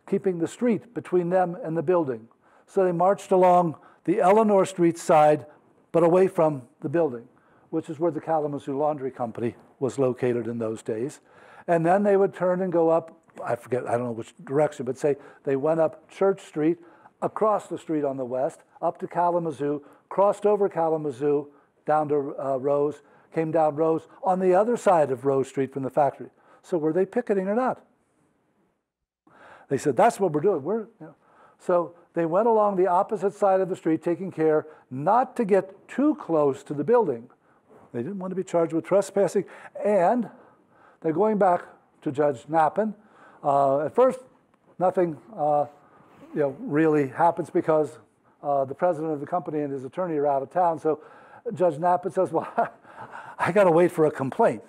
keeping the street between them and the building. So they marched along the Eleanor Street side, but away from the building, which is where the Kalamazoo Laundry Company was located in those days. And then they would turn and go up, I don't know which direction, but say they went up Church Street, across the street on the west, up to Kalamazoo, crossed over Kalamazoo, down to Rose, came down Rose, on the other side of Rose Street from the factory. So were they picketing or not? They said, that's what we're doing. So they went along the opposite side of the street, taking care not to get too close to the building. They didn't want to be charged with trespassing. And they're going back to Judge Knappen. At first, nothing really happens because the president of the company and his attorney are out of town. So Judge Knappen says, well, I got to wait for a complaint,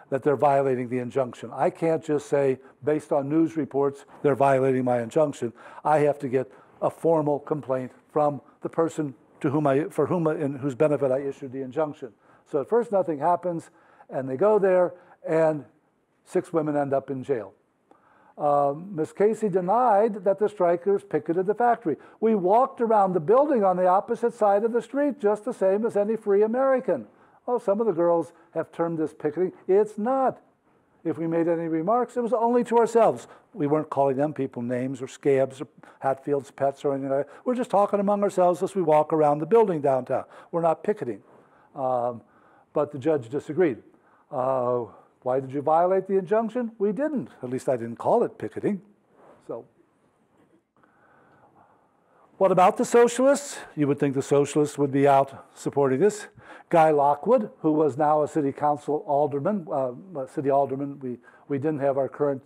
that they're violating the injunction. I can't just say, based on news reports, they're violating my injunction. I have to get a formal complaint from the person in whose benefit I issued the injunction. So at first, nothing happens, and they go there, and 6 women end up in jail. Ms. Casey denied that the strikers picketed the factory. We walked around the building on the opposite side of the street, just the same as any free American. Oh, some of the girls have termed this picketing. It's not. If we made any remarks, it was only to ourselves. We weren't calling them people names or scabs or Hatfield's pets or anything like that. We're just talking among ourselves as we walk around the building downtown. We're not picketing. But the judge disagreed. Why did you violate the injunction? We didn't. At least I didn't call it picketing. So, what about the socialists? You would think the socialists would be out supporting this. Guy Lockwood, who was now a city council alderman, we didn't have our current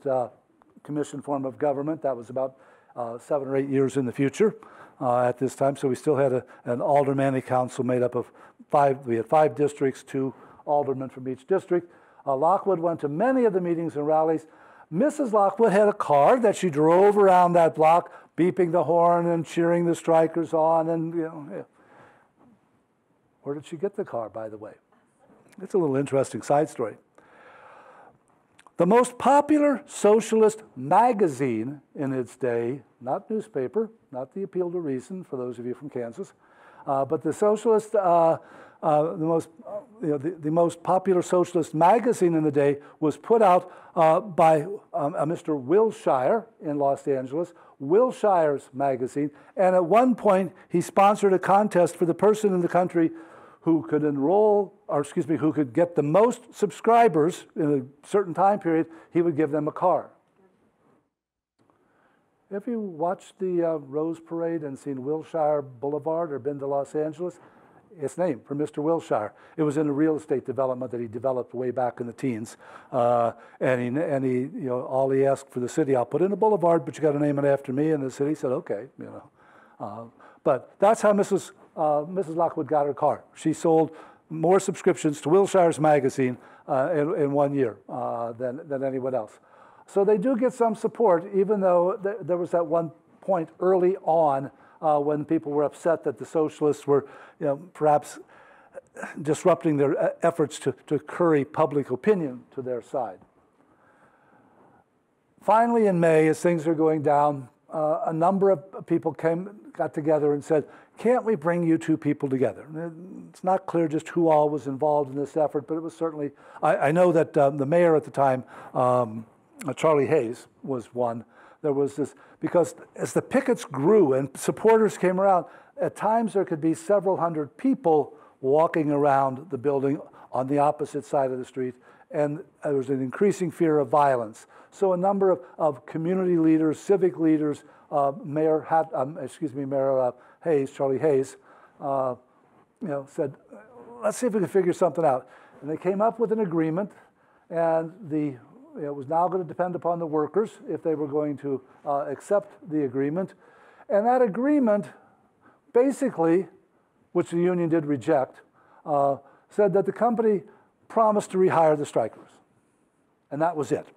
commission form of government. That was about 7 or 8 years in the future at this time. So we still had an aldermanic council made up of 5. We had 5 districts, 2 aldermen from each district. Lockwood went to many of the meetings and rallies. Mrs. Lockwood had a car that she drove around that block, beeping the horn and cheering the strikers on. And where did she get the car, by the way? It's a little interesting side story. The most popular socialist magazine in its day, not newspaper, not the Appeal to Reason, for those of you from Kansas, but the socialist, the most popular socialist magazine in the day was put out by Mr. Wilshire in Los Angeles, Wilshire's magazine, and at one point he sponsored a contest for the person in the country who could who could get the most subscribers in a certain time period. He would give them a car. Have you watched the Rose Parade and seen Wilshire Boulevard or been to Los Angeles? It's named for Mr. Wilshire. It was in a real estate development that he developed way back in the teens. And he all he asked for the city, I'll put in a boulevard, but you got to name it after me. And the city said, okay, But that's how Mrs. Lockwood got her car. She sold more subscriptions to Wilshire's magazine in 1 year than anyone else. So they do get some support, even though there was that one point early on when people were upset that the socialists were perhaps disrupting their efforts to curry public opinion to their side. Finally, in May, as things are going down, a number of people got together and said, can't we bring you 2 people together? It's not clear just who all was involved in this effort, but it was certainly, I know that the mayor at the time, Charlie Hayes, was one. There was this, because as the pickets grew and supporters came around, at times there could be several hundred people walking around the building on the opposite side of the street, and there was an increasing fear of violence. So a number of community leaders, civic leaders, Mayor Hayes, Charlie Hayes, said, let's see if we can figure something out. And they came up with an agreement, and it was now going to depend upon the workers if they were going to accept the agreement. And that agreement, basically, which the union did reject, said that the company promised to rehire the strikers. And that was it.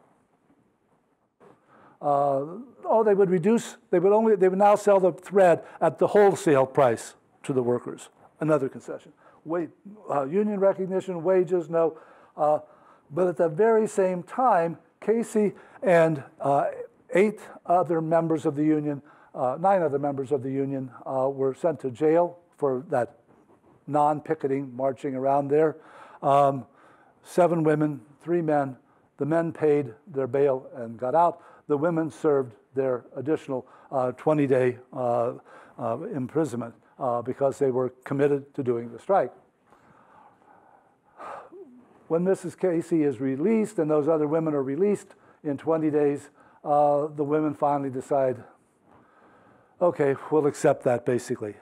They would now sell the thread at the wholesale price to the workers. Another concession. Union recognition, wages, no. But at the very same time, Casey and 9 other members of the union were sent to jail for that non-picketing, marching around there. 7 women, 3 men. The men paid their bail and got out. The women served their additional 20-day imprisonment because they were committed to doing the strike. When Mrs. Casey is released and those other women are released in 20 days, the women finally decide, okay, we'll accept that basically.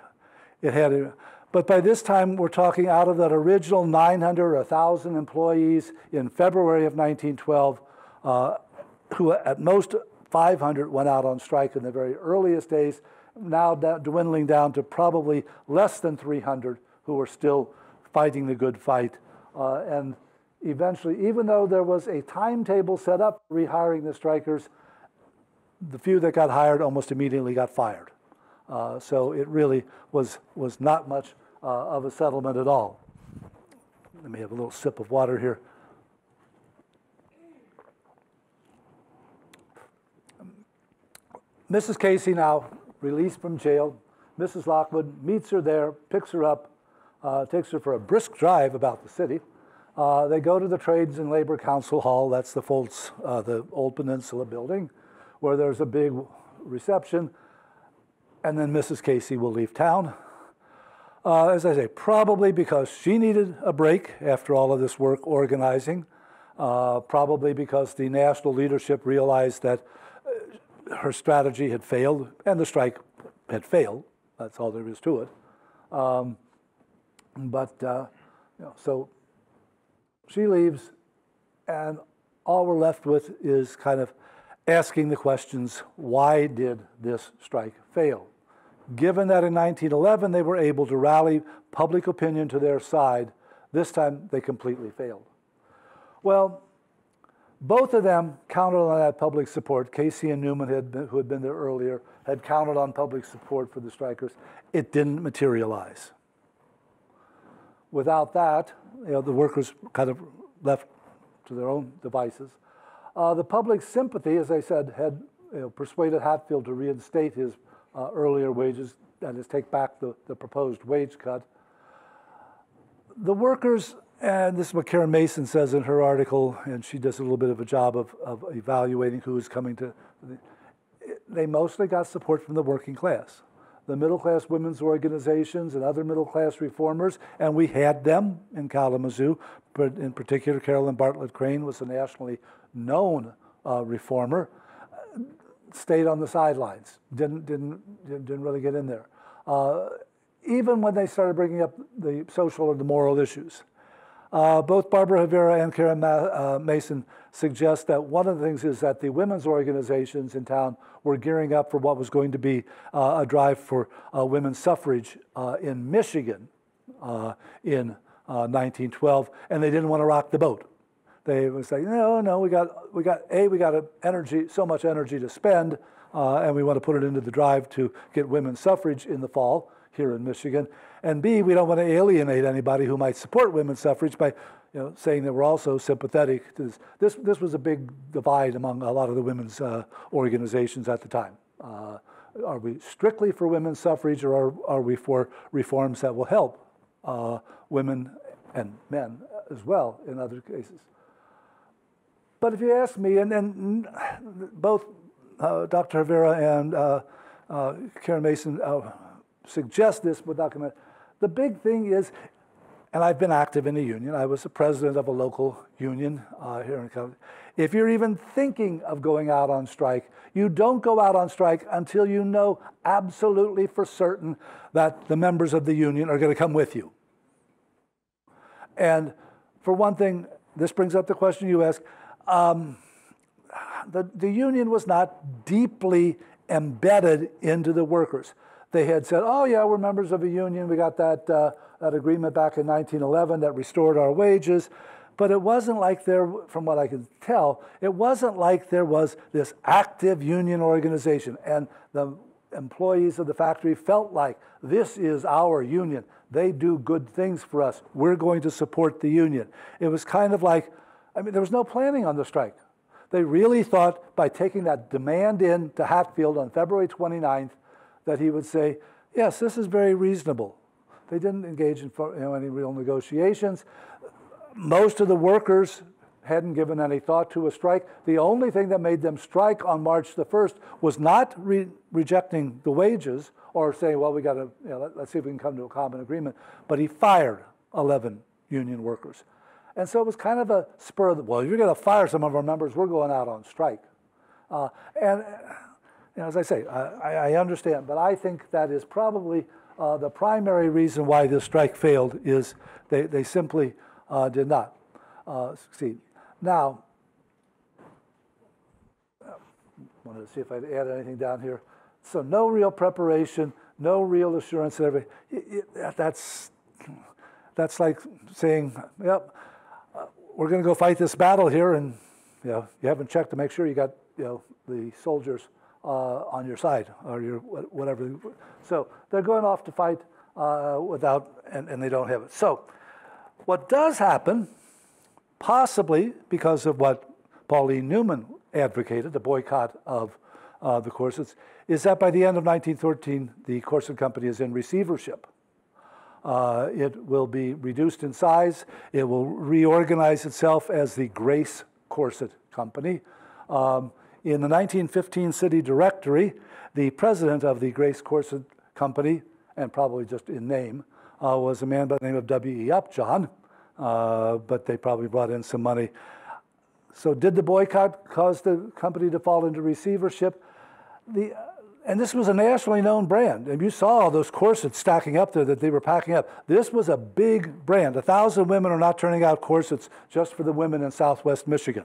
But by this time, we're talking out of that original 900 or 1,000 employees in February of 1912, who at most 500 went out on strike in the very earliest days, now dwindling down to probably less than 300 who were still fighting the good fight. And eventually, even though there was a timetable set up for rehiring the strikers, the few that got hired almost immediately got fired. So it really was not much of a settlement at all. Let me have a little sip of water here. Mrs. Casey now released from jail. Mrs. Lockwood meets her there, picks her up, takes her for a brisk drive about the city. They go to the Trades and Labor Council Hall. That's the Foltz, the old Peninsula building, where there's a big reception. And then Mrs. Casey will leave town. As I say, probably because she needed a break after all of this work organizing, probably because the national leadership realized that her strategy had failed, and the strike had failed. That's all there is to it. So she leaves, and all we're left with is kind of asking the questions, why did this strike fail? Given that in 1911 they were able to rally public opinion to their side, this time they completely failed. Well, both of them counted on that public support. Casey and Newman, who had been there earlier, had counted on public support for the strikers. It didn't materialize. Without that, the workers kind of left to their own devices. The public sympathy, as I said, had persuaded Hatfield to reinstate his earlier wages, that is, take back the proposed wage cut. The workers, and this is what Karen Mason says in her article, and she does a little bit of a job of evaluating who is coming to, they mostly got support from the working class. The middle-class women's organizations and other middle-class reformers, and we had them in Kalamazoo, but in particular Carolyn Bartlett Crane was a nationally known reformer, stayed on the sidelines, didn't really get in there. Even when they started bringing up the social or the moral issues. Both Barbara Rivera and Karen Mason suggest that one of the things is that the women's organizations in town were gearing up for what was going to be a drive for women's suffrage in Michigan in 1912, and they didn't want to rock the boat. They would say, no, we got so much energy to spend, and we want to put it into the drive to get women's suffrage in the fall here in Michigan. And B, we don't want to alienate anybody who might support women's suffrage by saying that we're also sympathetic to this. This was a big divide among a lot of the women's organizations at the time. Are we strictly for women's suffrage, or are we for reforms that will help women and men as well in other cases? But if you ask me, and both Dr. Rivera and Karen Mason suggest this without comment, the big thing is, and I've been active in a union. I was the president of a local union here in California. If you're even thinking of going out on strike, you don't go out on strike until you know absolutely for certain that the members of the union are going to come with you. And for one thing, this brings up the question you asked. The union was not deeply embedded into the workers. They had said, oh yeah, we're members of a union. We got that agreement back in 1911 that restored our wages. But it wasn't like there, from what I can tell, it wasn't like there was this active union organization and the employees of the factory felt like this is our union. They do good things for us. We're going to support the union. It was kind of like, I mean, there was no planning on the strike. They really thought by taking that demand in to Hatfield on February 29th that he would say, yes, this is very reasonable. They didn't engage in any real negotiations. Most of the workers hadn't given any thought to a strike. The only thing that made them strike on March the 1st was not rejecting the wages or saying, well, we got to, let's see if we can come to a common agreement. But he fired 11 union workers. And so it was kind of a spur of the, well, you're going to fire some of our members, we're going out on strike. And as I say, I understand, but I think that is probably the primary reason why this strike failed is they simply did not succeed. Now, I wanted to see if I'd add anything down here. So no real preparation, no real assurance that everything. That's like saying, yep, we're going to go fight this battle here, and you haven't checked to make sure you got the soldiers on your side or your whatever. So they're going off to fight without, and they don't have it. So what does happen, possibly because of what Pauline Newman advocated, the boycott of the corsets, is that by the end of 1913, the Corset Company is in receivership. It will be reduced in size. It will reorganize itself as the Grace Corset Company. In the 1915 city directory, the president of the Grace Corset Company, and probably just in name, was a man by the name of W.E. Upjohn, but they probably brought in some money. So did the boycott cause the company to fall into receivership? And this was a nationally known brand. And you saw all those corsets stacking up there that they were packing up. This was a big brand. 1,000 women are not turning out corsets just for the women in Southwest Michigan.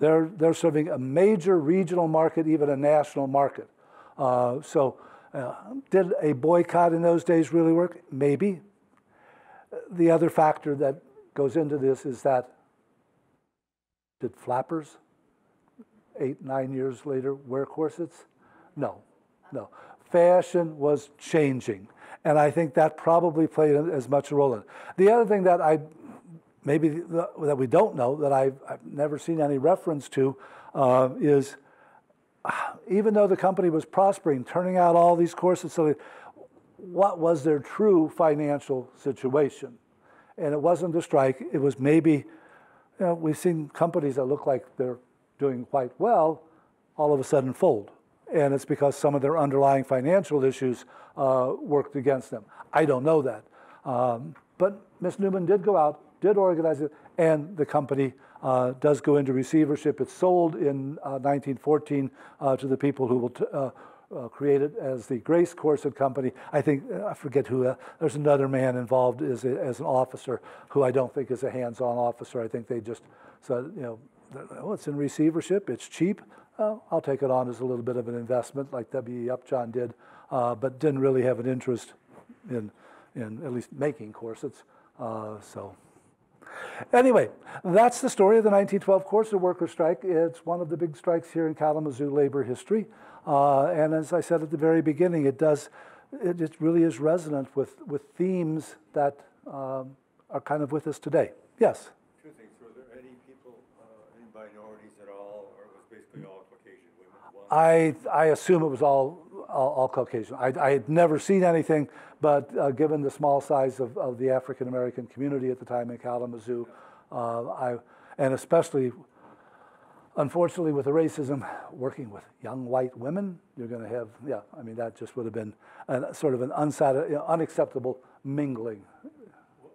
They're serving a major regional market, even a national market. Did a boycott in those days really work? Maybe. The other factor that goes into this is that did flappers 8, 9 years later wear corsets? No. Fashion was changing, and I think that probably played as much a role in it. The other thing that that we don't know, that I've never seen any reference to, is even though the company was prospering, turning out all these corsets, what was their true financial situation? And it wasn't a strike. It was maybe, we've seen companies that look like they're doing quite well all of a sudden fold. And it's because some of their underlying financial issues worked against them. I don't know that. But Miss Newman did go out, did organize it, and the company does go into receivership. It's sold in 1914 to the people who will create it as the Grace Corset Company. I think, I forget who, there's another man involved as an officer who I don't think is a hands-on officer. I think they just said, it's in receivership, it's cheap. I'll take it on as a little bit of an investment like W.E. Upjohn did, but didn't really have an interest in at least making corsets. Anyway, that's the story of the 1912 corset worker strike. It's one of the big strikes here in Kalamazoo labor history. And as I said at the very beginning, it really is resonant with themes that are kind of with us today. Yes? Two things. Were there any people, any minorities at all, or it was basically all Caucasian women? I assume it was all Caucasian. I had never seen anything, but given the small size of the African American community at the time in Kalamazoo, and especially, unfortunately, with the racism, working with young white women, you're going to have, that just would have been sort of an unacceptable mingling.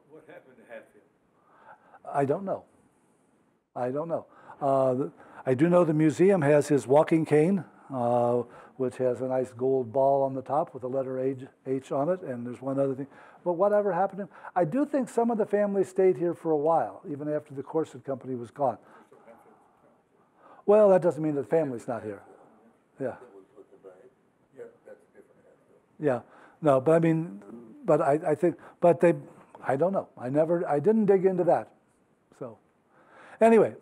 What happened to Hatfield? I don't know. I do know the museum has his walking cane, which has a nice gold ball on the top with the letter H on it, and there's one other thing. But whatever happened to him, I do think some of the family stayed here for a while, even after the Corset Company was gone. Well, that doesn't mean that the family's not here. Yeah. Yeah. No, but I think, I don't know. I didn't dig into that. So. Anyway,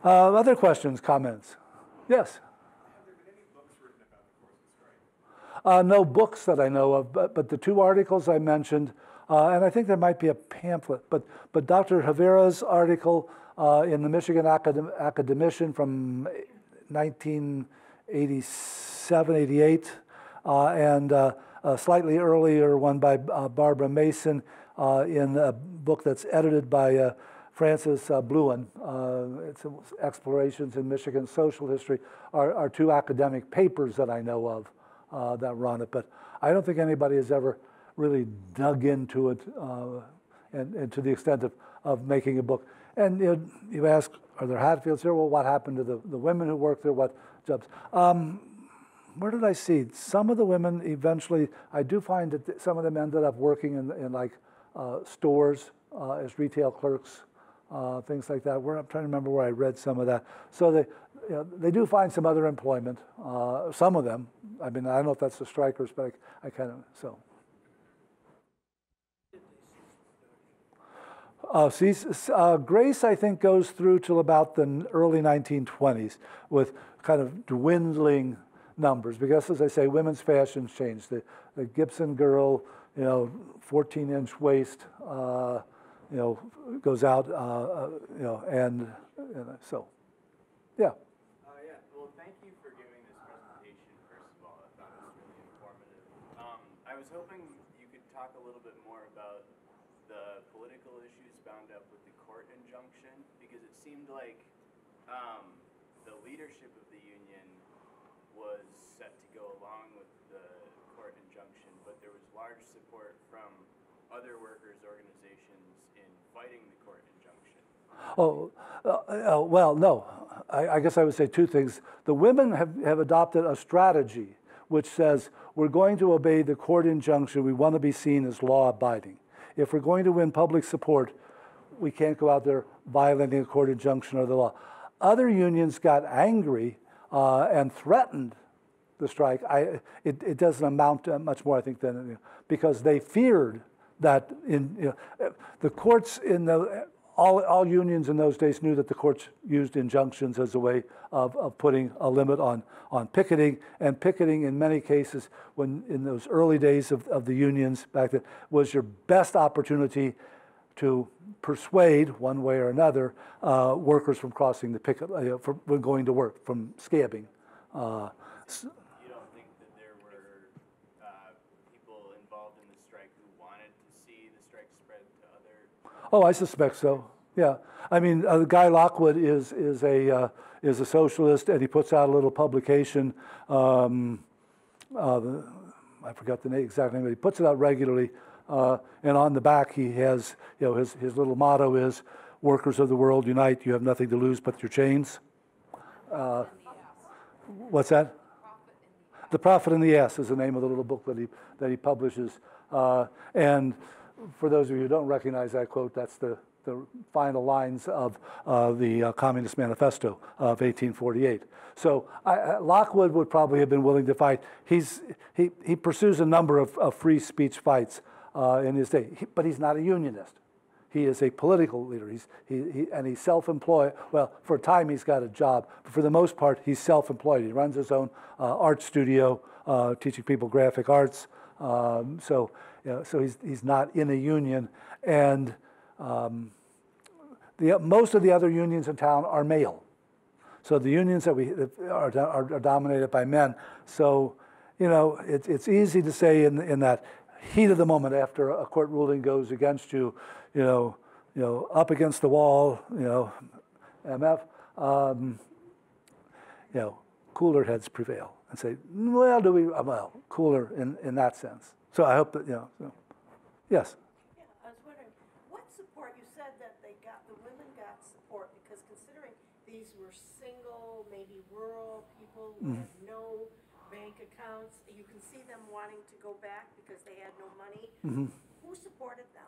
other questions, comments? Yes? Have there been any books written about the Corset strike? No books that I know of, but the two articles I mentioned, and I think there might be a pamphlet, but Dr. Havera's article in the Michigan Academician from 1987, 88, and a slightly earlier one by Barbara Mason in a book that's edited by Francis Bluen. It's Explorations in Michigan Social History, are two academic papers that I know of that run it, but I don't think anybody has ever really dug into it and to the extent of making a book. And you ask, are there Hatfields here? Well, what happened to the women who worked there? What jobs? Where did I see? Some of the women eventually, I do find that some of them ended up working in like stores as retail clerks, things like that. I'm trying to remember where I read some of that. So they do find some other employment, some of them. I mean, I don't know if that's the strikers, but I kind of, so. Grace, I think, goes through till about the early 1920s with kind of dwindling numbers, because as I say, women's fashions changed. The Gibson girl, 14-inch waist, goes out, and so, yeah. Yeah, well, thank you for giving this presentation, first of all. I thought it was really informative. I was hoping you could talk a little bit more about the political issues bound up with the court injunction, because it seemed like the leadership of the union was set to go along with the court injunction, but there was large support from other workers' organizations in fighting the court injunction. Well, no. I guess I would say two things. The women have adopted a strategy which says we're going to obey the court injunction. We want to be seen as law-abiding. If we're going to win public support, we can't go out there violating a court injunction or the law. Other unions got angry and threatened the strike. It doesn't amount to much more, I think, than because they feared that the courts all unions in those days knew that the courts used injunctions as a way of putting a limit on picketing, and picketing in many cases, when in those early days of the unions back then, was your best opportunity to persuade, one way or another, workers from crossing the picket, from going to work, from scabbing. You don't think that there were people involved in the strike who wanted to see the strike spread to other? Oh, I suspect so. Yeah, I mean, Guy Lockwood is a socialist, and he puts out a little publication. I forgot the exact name, but he puts it out regularly. And on the back, he has, his little motto is, "Workers of the world, unite. You have nothing to lose but your chains." What's that? The Prophet and the Ass is the name of the little book that he publishes. And for those of you who don't recognize that quote, that's the final lines of the Communist Manifesto of 1848. So Lockwood would probably have been willing to fight. He pursues a number of free speech fights in his day, but he's not a unionist. He is a political leader. And he's self-employed. Well, for a time he's got a job, but for the most part he's self-employed. He runs his own art studio, teaching people graphic arts. So he's not in a union, and most of the other unions in town are male. So the unions that are dominated by men. So it's easy to say in that heat of the moment after a court ruling goes against you, up against the wall, MF, cooler heads prevail and say, well, cooler in that sense. So I hope that, yes. Yeah, I was wondering, what support, you said that the women got support, because considering these were single, maybe rural people who had no bank accounts, you can see them wanting to go back because they had no money. Who supported them?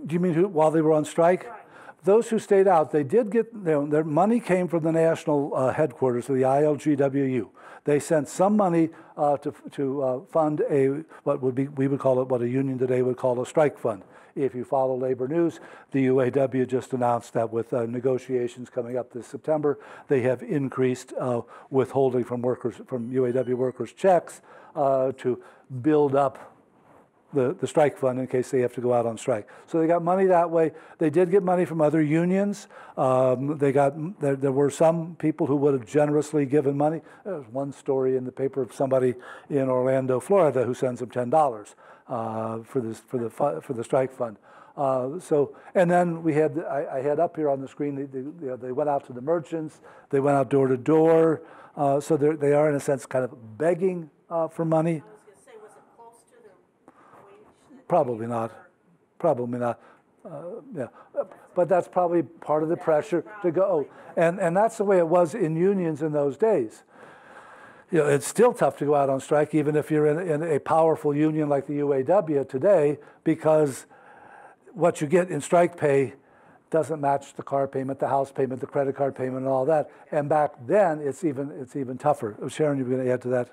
Do you mean while they were on strike? Right. Those who stayed out, they did get, their money came from the national headquarters of the ILGWU. They sent some money to fund we would call it what a union today would call a strike fund. If you follow labor news, the UAW just announced that with negotiations coming up this September, they have increased withholding from UAW workers' checks to build up the strike fund in case they have to go out on strike. So they got money that way. They did get money from other unions. There were some people who would have generously given money. There was one story in the paper of somebody in Orlando, Florida, who sends them $10 for the strike fund. And then we had I had up here on the screen. They went out to the merchants. They went out door to door. So they are in a sense kind of begging for money. Probably not. Probably not. Yeah, but that's probably part of the pressure to go. And that's the way it was in unions in those days. You know, it's still tough to go out on strike, even if you're in a powerful union like the UAW today, because what you get in strike pay doesn't match the car payment, the house payment, the credit card payment, and all that. And back then, it's even tougher. Sharon, you were going to add to that?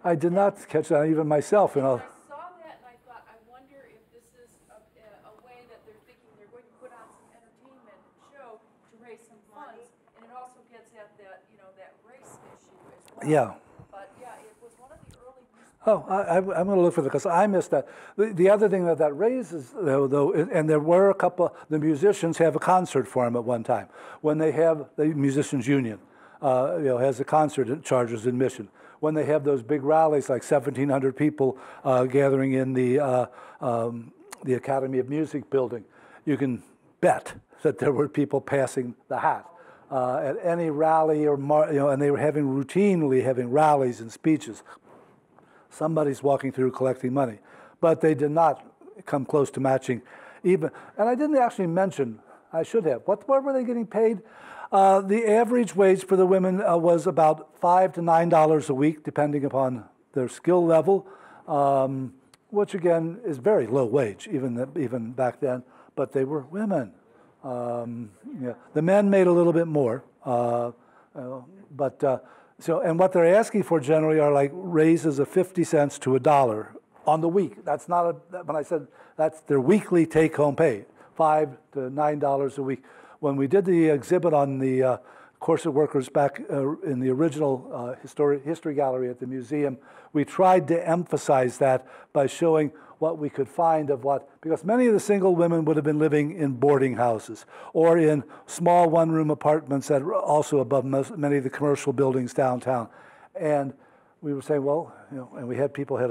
I did not catch that, even myself. You know. I saw that and I thought, I wonder if this is a way that they're thinking they're going to put on some entertainment show to raise some funds, and it also gets at that, that race issue as well. Yeah. But yeah, it was one of the early. Oh, I'm going to look for that because I missed that. The other thing that raises, though, and there were a couple. The musicians have a concert for them at one time when they have the musicians union, has a concert and charges admission. When they have those big rallies, like 1,700 people gathering in the Academy of Music building, you can bet that there were people passing the hat at any rally and they were routinely having rallies and speeches. Somebody's walking through collecting money, but they did not come close to matching even. And I didn't actually mention. I should have. What were they getting paid? The average wage for the women was about $5 to $9 a week, depending upon their skill level, which again is very low wage, even back then. But they were women. The men made a little bit more, and what they're asking for generally are like raises of 50 cents to $1 on the week. That's not when I said that's their weekly take-home pay, $5 to $9 a week. When we did the exhibit on the corset workers back in the original history gallery at the museum, we tried to emphasize that by showing what we could find of because many of the single women would have been living in boarding houses or in small one-room apartments that were also above many of the commercial buildings downtown. And we were saying, and we had people it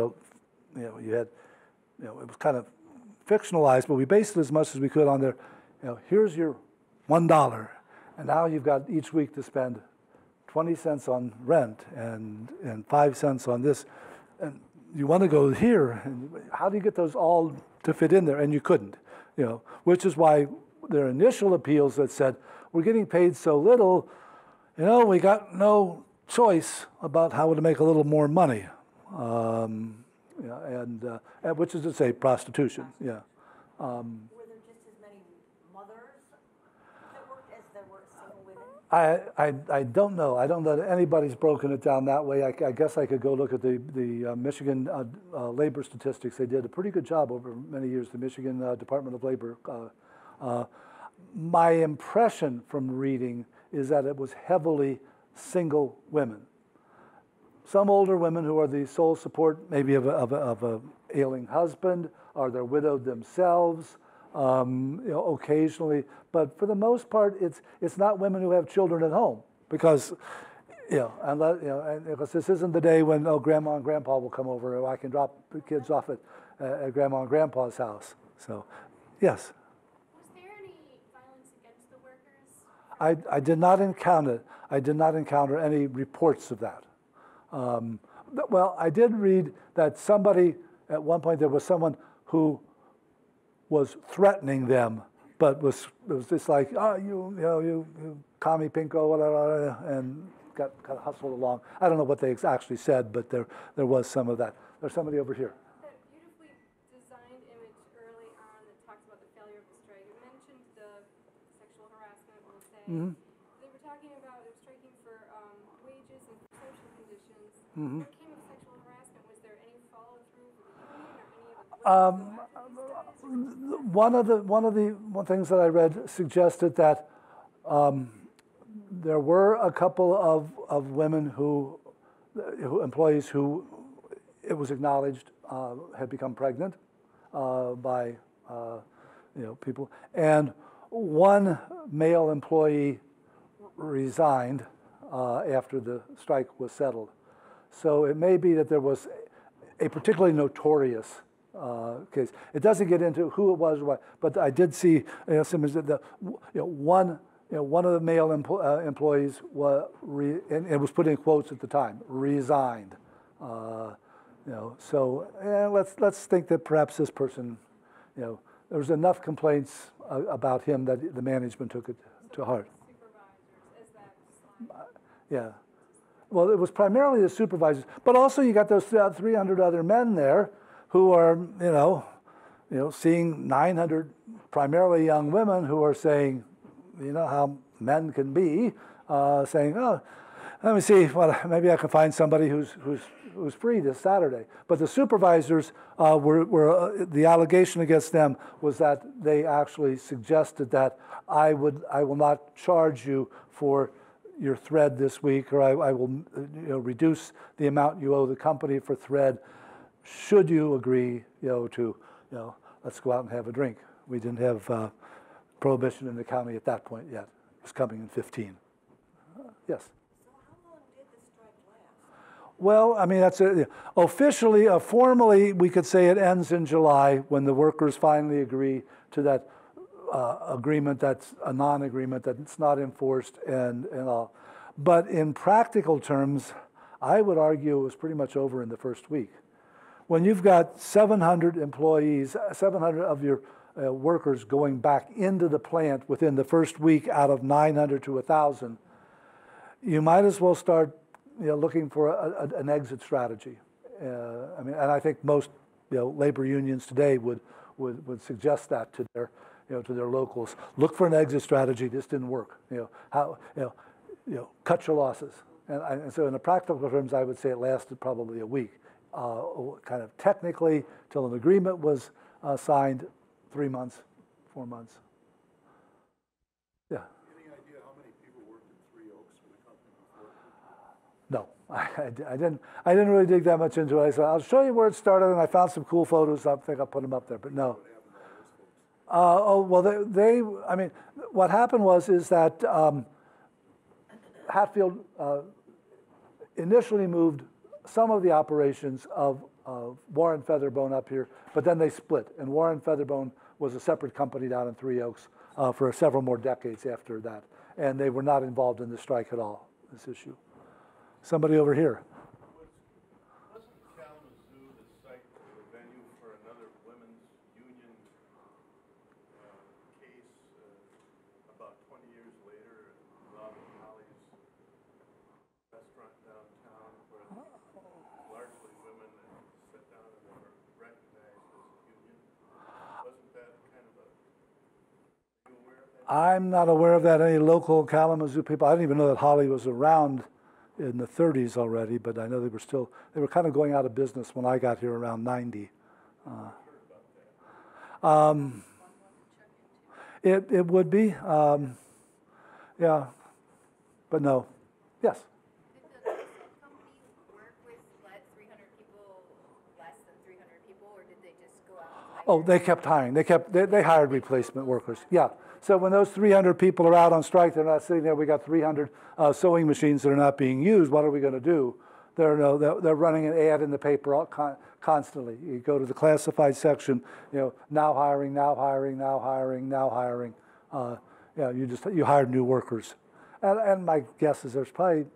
was kind of fictionalized, but we based it as much as we could on here's your $1, and now you've got each week to spend 20 cents on rent and 5 cents on this, and you want to go here, and how do you get those all to fit in there? And you couldn't, which is why their initial appeals that said, we're getting paid so little, we got no choice about how to make a little more money, which is to say prostitution, yeah. I don't know. I don't know that anybody's broken it down that way. I guess I could go look at the Michigan labor statistics. They did a pretty good job over many years, the Michigan Department of Labor. My impression from reading is that it was heavily single women. Some older women who are the sole support, maybe of a ailing husband, or they're widowed themselves. Occasionally, but for the most part, it's not women who have children at home because, because this isn't the day when grandma and grandpa will come over, or I can drop the kids off at grandma and grandpa's house. So, yes. Was there any violence against the workers? I did not encounter. I did not encounter any reports of that. Well, I did read that somebody at one point there was someone who was threatening them, but it was just like, you commie pinko, whatever, and got kind of hustled along. I don't know what they actually said, but there was some of that. There's somebody over here. That beautifully designed image early on that talks about the failure of the strike. It mentions Mm-hmm. They were talking about they were striking for wages and for social conditions. Mm-hmm. What came of sexual harassment? Was there any follow through with the union or any of the workers go after these guys? One of the things that I read suggested that there were a couple of women who employees who it was acknowledged had become pregnant by people, and one male employee resigned after the strike was settled. So it may be that there was a particularly notorious case. It doesn't get into who it was, but I did see one of the male employees was, and it was put in quotes at the time, resigned. Let's think that perhaps this person, there was enough complaints about him that the management took it to heart. Yeah. Well, it was primarily the supervisors, but also you got those 300 other men there who are, seeing 900 primarily young women who are saying, how men can be, saying, oh, let me see, maybe I can find somebody who's free this Saturday. But the supervisors were the allegation against them was that they actually suggested that I will not charge you for your thread this week, or I will reduce the amount you owe the company for thread. Should you agree, to let's go out and have a drink. We didn't have prohibition in the county at that point yet. It was coming in 15. Yes. So how long did the strike last? Well, I mean, that's officially, formally, we could say it ends in July when the workers finally agree to that agreement that's a non-agreement, that it's not enforced and all. But in practical terms, I would argue it was pretty much over in the first week. When you've got 700 employees, 700 of your workers going back into the plant within the first week out of 900 to 1,000, you might as well start looking for an exit strategy. And I think most labor unions today would suggest that to their to their locals. Look for an exit strategy. This didn't work. Cut your losses. And so in the practical terms, I would say it lasted probably a week. Kind of technically, till an agreement was signed, 3 months, 4 months. Yeah. Any idea how many people worked in Three Oaks for the company before? No, I didn't really dig that much into it. I said, I'll show you where it started, and I found some cool photos. I think I'll put them up there, but no. What happened is that Hatfield initially moved some of the operations of Warren Featherbone up here, but then they split, and Warren Featherbone was a separate company down in Three Oaks for several more decades after that, and they were not involved in the strike at all, this issue. Somebody over here. Wasn't Kalamazoo the site or the venue for another women's union case about 20 years later at Robin Holly's restaurant downtown where largely women sit down and they were recognized as a union? Wasn't that kind of are you aware of that? I'm not aware of that. Any local Kalamazoo people, I didn't even know that Holly was around in the 30s already, but I know they were kind of going out of business when I got here around 90. It would be, yeah, but no. Yes? Did the corset company work with 300 people, less than 300 people, or did they just go out and hire? Oh, they kept hiring. They hired replacement workers. Yeah. So when those 300 people are out on strike, they're not sitting there. We got 300 sewing machines that are not being used. What are we going to do? They're running an ad in the paper constantly. You go to the classified section. Now hiring, now hiring, now hiring, now hiring. You hired new workers, and my guess is there's probably.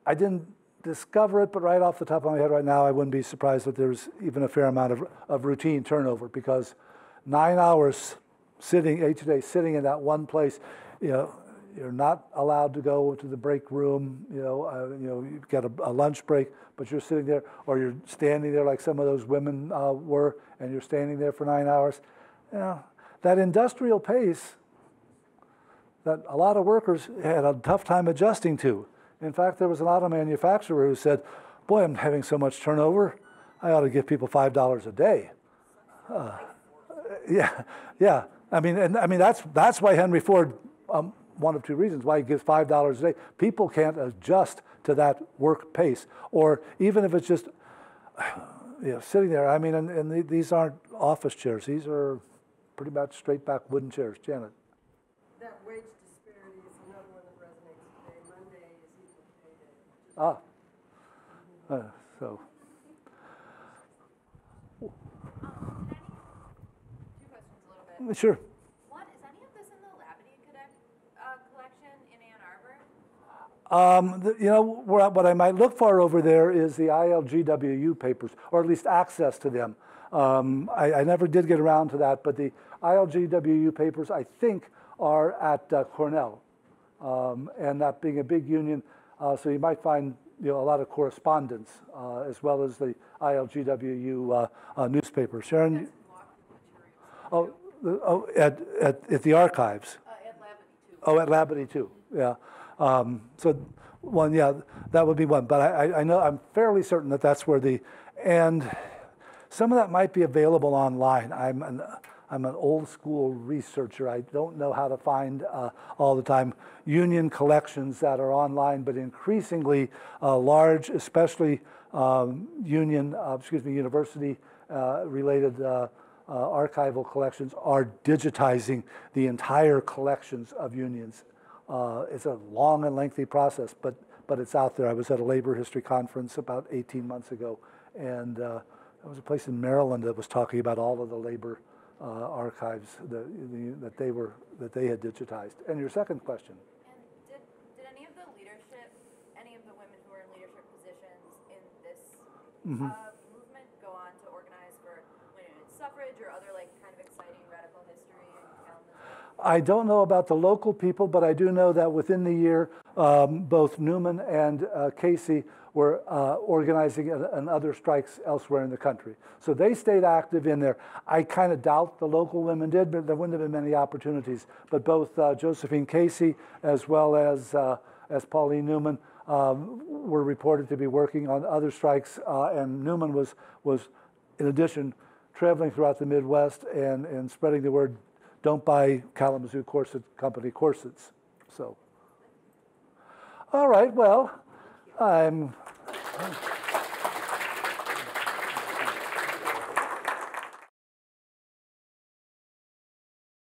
I didn't discover it, but right off the top of my head right now, I wouldn't be surprised that there's even a fair amount of routine turnover, because 9 hours each day sitting in that one place, you're not allowed to go to the break room. You've got a lunch break, but you're sitting there, or you're standing there like some of those women were, and you're standing there for 9 hours. That industrial pace, that a lot of workers had a tough time adjusting to. In fact, there was an auto manufacturer who said, boy, I'm having so much turnover, I ought to give people $5 a day. Yeah. I mean, that's why Henry Ford, one of two reasons why he gives $5 a day. People can't adjust to that work pace, or even if it's just sitting there. I mean, and these aren't office chairs. These are pretty much straight back wooden chairs. Janet. That wage disparity is another one that resonates today. Monday is equal pay day. So. Two questions a little bit. Sure. One, is any of this in the Labadie collection in Ann Arbor? What I might look for over there is the ILGWU papers, or at least access to them. I never did get around to that, but the ILGWU papers, I think, are at Cornell, and that being a big union, so you might find a lot of correspondence, as well as the ILGWU newspaper. Sharon? At the archives. At Labadie too. Oh, at Labadie too. Yeah. So one, that would be one. But I know, I'm fairly certain that that's where and some of that might be available online. I'm an old school researcher. I don't know how to find all the time union collections that are online, but increasingly large, especially university related archival collections are digitizing the entire collections of unions. It's a long and lengthy process, but it's out there. I was at a labor history conference about 18 months ago, and there was a place in Maryland that was talking about all of the labor archives that they had digitized. And your second question? And did any of the women who were in leadership positions in this movement go on to organize for women's suffrage or other kind of exciting radical history in Kalamazoo? I don't know about the local people, but I do know that within the year, both Newman and Casey were organizing and other strikes elsewhere in the country. So they stayed active in there. I kind of doubt the local women did, but there wouldn't have been many opportunities. But both Josephine Casey as well as Pauline Newman were reported to be working on other strikes, and Newman was in addition traveling throughout the Midwest and spreading the word, don't buy Kalamazoo Corset Company corsets. So, all right, well, I'm